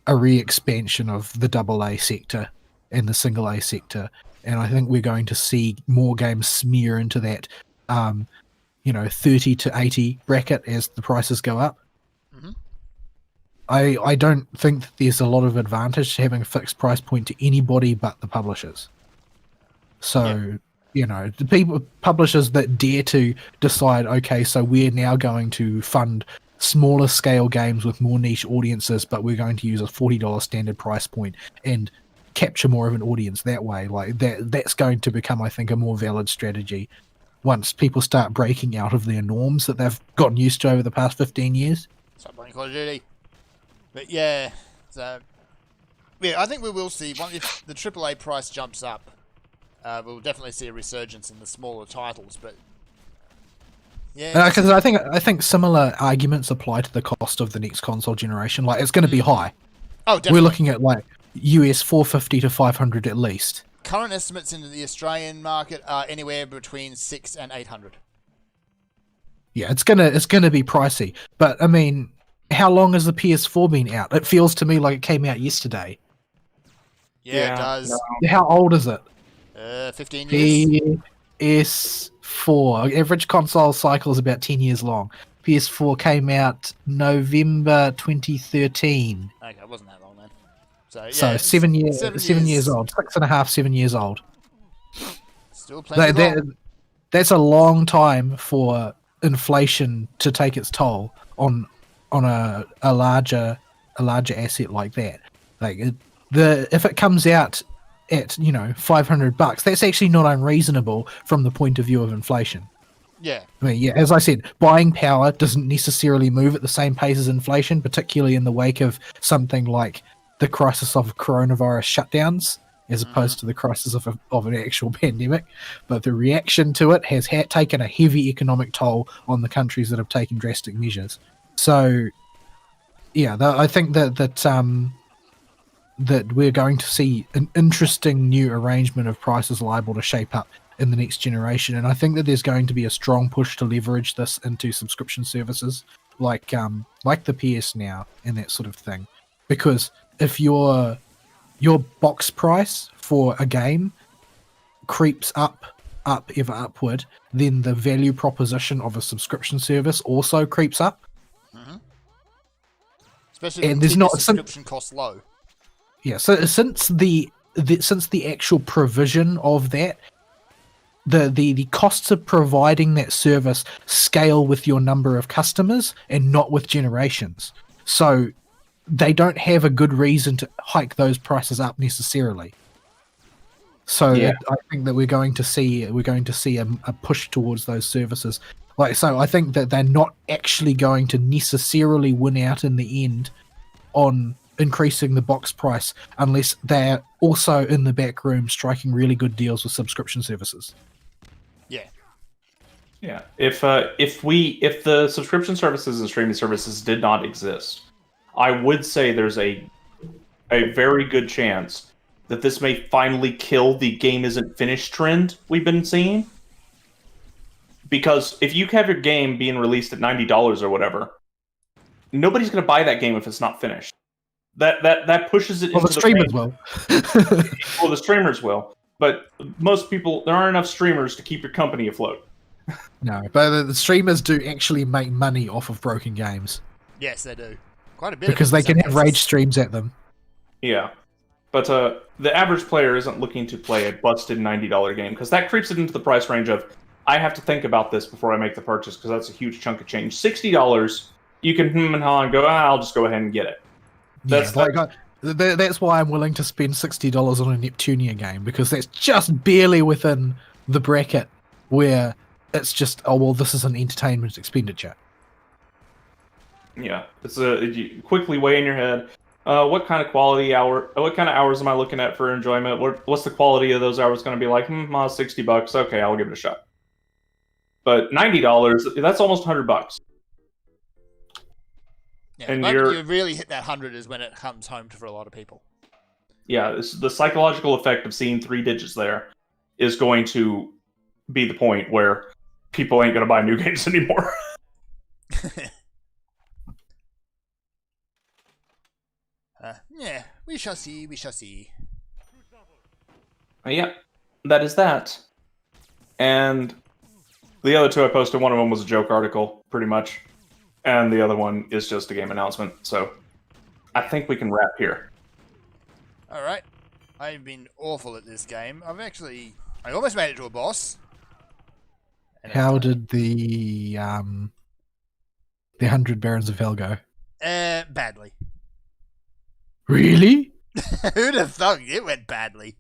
re-expansion of the AA sector and the single A sector. And I think we're going to see more games smear into that 30 to 80 bracket as the prices go up. Mm-hmm. I don't think that there's a lot of advantage to having a fixed price point to anybody but the publishers. So, the publishers that dare to decide, okay, so we're now going to fund smaller scale games with more niche audiences, but we're going to use a $40 standard price point and capture more of an audience that way. Like that's going to become, I think, a more valid strategy once people start breaking out of their norms that they've gotten used to over the past 15 years. Stop playing Call of Duty. But yeah, so I think we will see if the AAA price jumps up. We'll definitely see a resurgence in the smaller titles, but yeah, because I think similar arguments apply to the cost of the next console generation. Like it's going to be high. Oh, definitely. We're looking at like US 450 to 500 at least. Current estimates into the Australian market are anywhere between 600 and 800. Yeah, it's gonna be pricey. But I mean, how long has the PS4 been out? It feels to me like it came out yesterday. Yeah, it does. No. How old is it? 15 years. PS4 average console cycle is about 10 years long. PS4 came out November 2013. Okay, it wasn't that long then. So So 7 years. 7 years old. 6.5, 7 years old. Still plenty long. That's a long time for inflation to take its toll on a larger asset like that. Like if it comes out at $500, that's actually not unreasonable from the point of view of inflation. Yeah. I mean, yeah, as I said, buying power doesn't necessarily move at the same pace as inflation, particularly in the wake of something like the crisis of coronavirus shutdowns, as opposed to the crisis of an actual pandemic. But the reaction to it has taken a heavy economic toll on the countries that have taken drastic measures. So, yeah, I think that we're going to see an interesting new arrangement of prices liable to shape up in the next generation, and I think that there's going to be a strong push to leverage this into subscription services like the PS Now and that sort of thing. Because if your box price for a game creeps up ever upward, then the value proposition of a subscription service also creeps up. Mm-hmm. Especially if there's not subscription costs low. Yeah, so since the actual provision of that, the costs of providing that service scale with your number of customers and not with generations. So they don't have a good reason to hike those prices up necessarily. So Yeah. I think that we're going to see a push towards those services. So I think that they're not actually going to necessarily win out in the end on increasing the box price unless they're also in the back room striking really good deals with subscription services. Yeah. If the subscription services and streaming services did not exist, I would say there's a very good chance that this may finally kill the game isn't finished trend we've been seeing. Because if you have your game being released at $90 or whatever, nobody's going to buy that game if it's not finished. That pushes it into the streamers will. Well, the streamers will. But most people, there aren't enough streamers to keep your company afloat. No, but the streamers do actually make money off of broken games. Yes, they do. Quite a bit. Because they can have rage streams at them. Yeah. But the average player isn't looking to play a busted $90 game, because that creeps it into the price range of, I have to think about this before I make the purchase, because that's a huge chunk of change. $60, you can and haw and go, I'll just go ahead and get it. That's why I'm willing to spend $60 on a Neptunia game, because that's just barely within the bracket where it's just, this is an entertainment expenditure. Yeah, you quickly weigh in your head, what kind of hours am I looking at for enjoyment? What's the quality of those hours going to be like? $60. Okay, I'll give it a shot. But $90, that's almost $100. Yeah, And the moment you really hit that 100 is when it comes home for a lot of people. Yeah, the psychological effect of seeing 3 digits there is going to be the point where people ain't going to buy new games anymore. Yeah, we shall see, we shall see. Yeah, that is that. And the other 2 I posted, one of them was a joke article, pretty much. And the other one is just a game announcement. So I think we can wrap here. Alright. I've been awful at this game. I almost made it to a boss. How did the 100 Barons of Hell go? Badly. Really? Who'd have thought it went badly?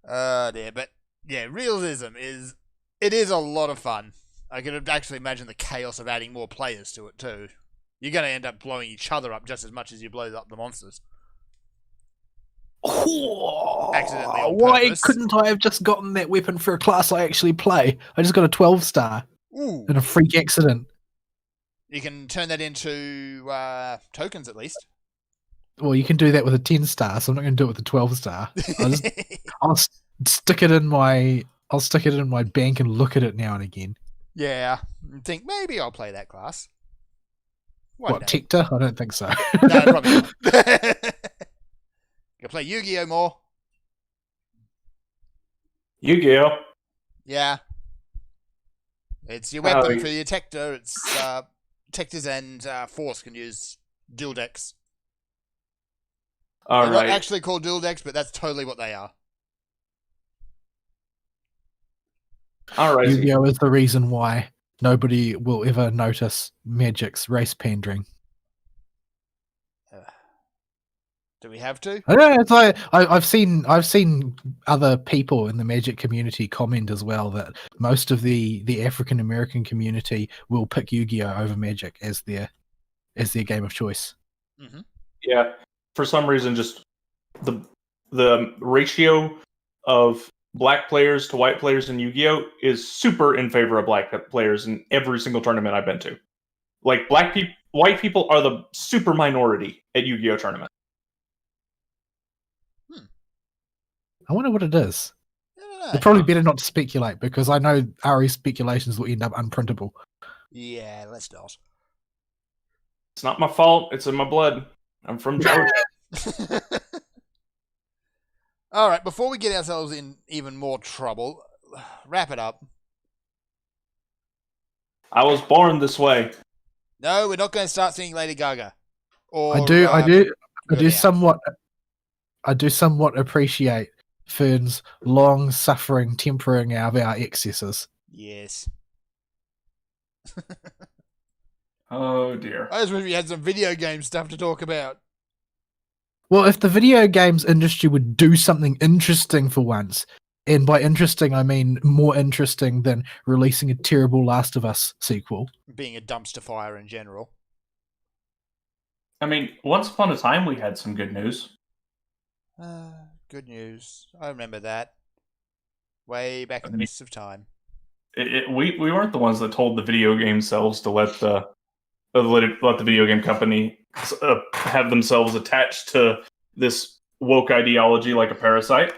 Dear, but yeah, realism is a lot of fun. I could actually imagine the chaos of adding more players to it too. You're going to end up blowing each other up just as much as you blow up the monsters. Accidentally on Why purpose. couldn't I have just gotten that weapon for a class I actually play? I just got a 12-star Ooh. in a freak accident. You can turn that into tokens at least. Well, you can do that with a 10-star, so I'm not going to do it with a 12-star. I'll stick it in my bank and look at it now and again. Yeah, and think maybe I'll play that class. What, Tector? I don't think so. No, probably not. You can play Yu-Gi-Oh more. Yu-Gi-Oh! Yeah. It's your weapon for your Tector. It's Tectors and Force can use dual decks. They're not actually called dual decks, but that's totally what they are. Alright. Yu-Gi-Oh is the reason why nobody will ever notice Magic's race pandering. Do we have to? I don't know. It's like I've seen other people in the Magic community comment as well that most of the African American community will pick Yu-Gi-Oh over Magic as their game of choice. Mm-hmm. Yeah, for some reason, just the ratio of black players to white players in Yu-Gi-Oh is super in favor of black players in every single tournament I've been to. Like white people are the super minority at Yu-Gi-Oh tournament. I wonder what it is. I It's probably better not to speculate because I know Ari's speculations will end up unprintable. Yeah, let's not. It's not my fault. It's in my blood. I'm from Georgia. All right, before we get ourselves in even more trouble, wrap it up. I was born this way. No, we're not going to start singing Lady Gaga. Or, I do somewhat appreciate Fern's long-suffering tempering of our excesses. Yes. Oh dear. I just wish we had some video game stuff to talk about. Well, if the video games industry would do something interesting for once, and by interesting I mean more interesting than releasing a terrible Last of Us sequel. Being a dumpster fire in general. I mean, once upon a time we had some good news. Good news. I remember that. Way back in the mists of time. We weren't the ones that told the video game selves to let the video game company have themselves attached to this woke ideology like a parasite.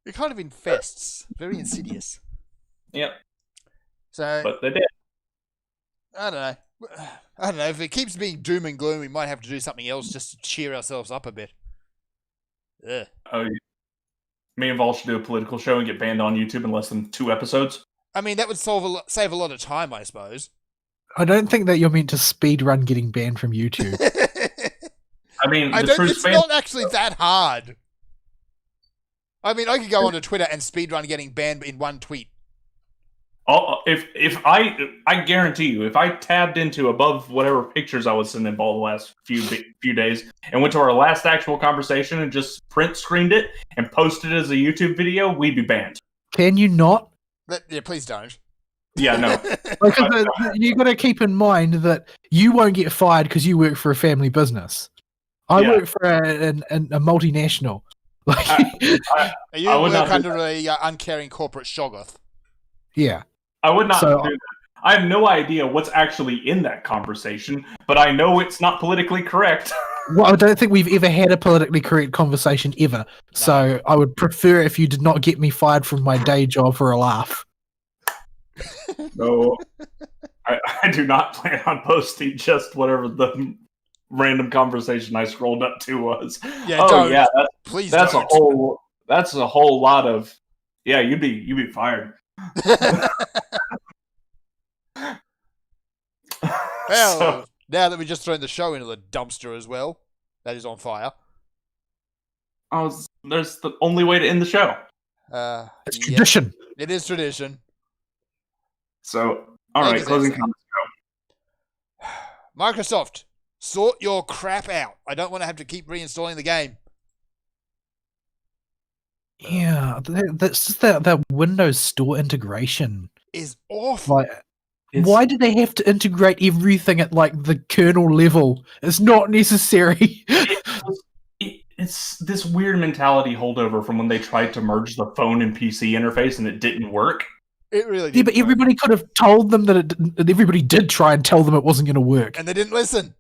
It kind of infests. Very insidious. Yep. So, but they did. I don't know. If it keeps being doom and gloom, we might have to do something else just to cheer ourselves up a bit. Ugh. Oh, me and Vol should do a political show and get banned on YouTube in less than 2 episodes. I mean, that would save a lot of time, I suppose. I don't think that you're meant to speedrun getting banned from YouTube. I mean, it's not actually that hard. I mean, I could go onto Twitter and speedrun getting banned in one tweet. If I guarantee you, if I tabbed into above whatever pictures I was sending Ball the last few days and went to our last actual conversation and just print screened it and posted it as a YouTube video, we'd be banned. Can you not? Yeah, please don't. Yeah, no. Like, you got to keep in mind that you won't get fired because you work for a family business. I Yeah. work for a multinational. Like, You I would work not do under a uncaring corporate shoggoth. yeah. I would not So- do that. I have no idea what's actually in that conversation, but I know it's not politically correct. Well, I don't think we've ever had a politically correct conversation ever. So I would prefer if you did not get me fired from my day job for a laugh. No, I do not plan on posting just whatever the random conversation I scrolled up to was. Yeah, Oh don't. yeah, Please that's don't. a whole lot of. Yeah, you'd be fired. Well, So, now that we've just thrown the show into the dumpster as well, that is on fire. there's the only way to end the show. It's Yep, tradition. it is tradition. So, all right, Vegas closing FC. comments. Microsoft, sort your crap out. I don't want to have to keep reinstalling the game. Yeah, that's just that Windows Store integration. Is awful. Like, why do they have to integrate everything at like the kernel level? It's not necessary. It's this weird mentality holdover from when they tried to merge the phone and PC interface and it didn't work. It really Yeah, did. but everybody could have told them that it didn't, and everybody did try and tell them it wasn't going to work. And they didn't listen.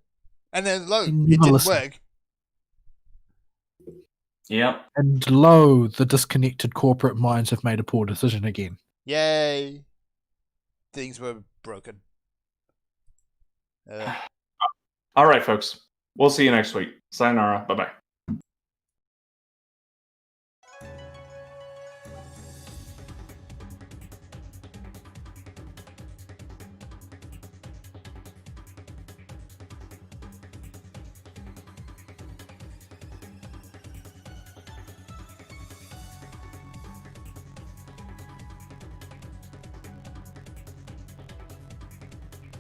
And then, lo, They it never didn't listen. work. Yep. And lo, the disconnected corporate minds have made a poor decision again. Yay. Things were broken. All right, folks. We'll see you next week. Sayonara. Bye-bye.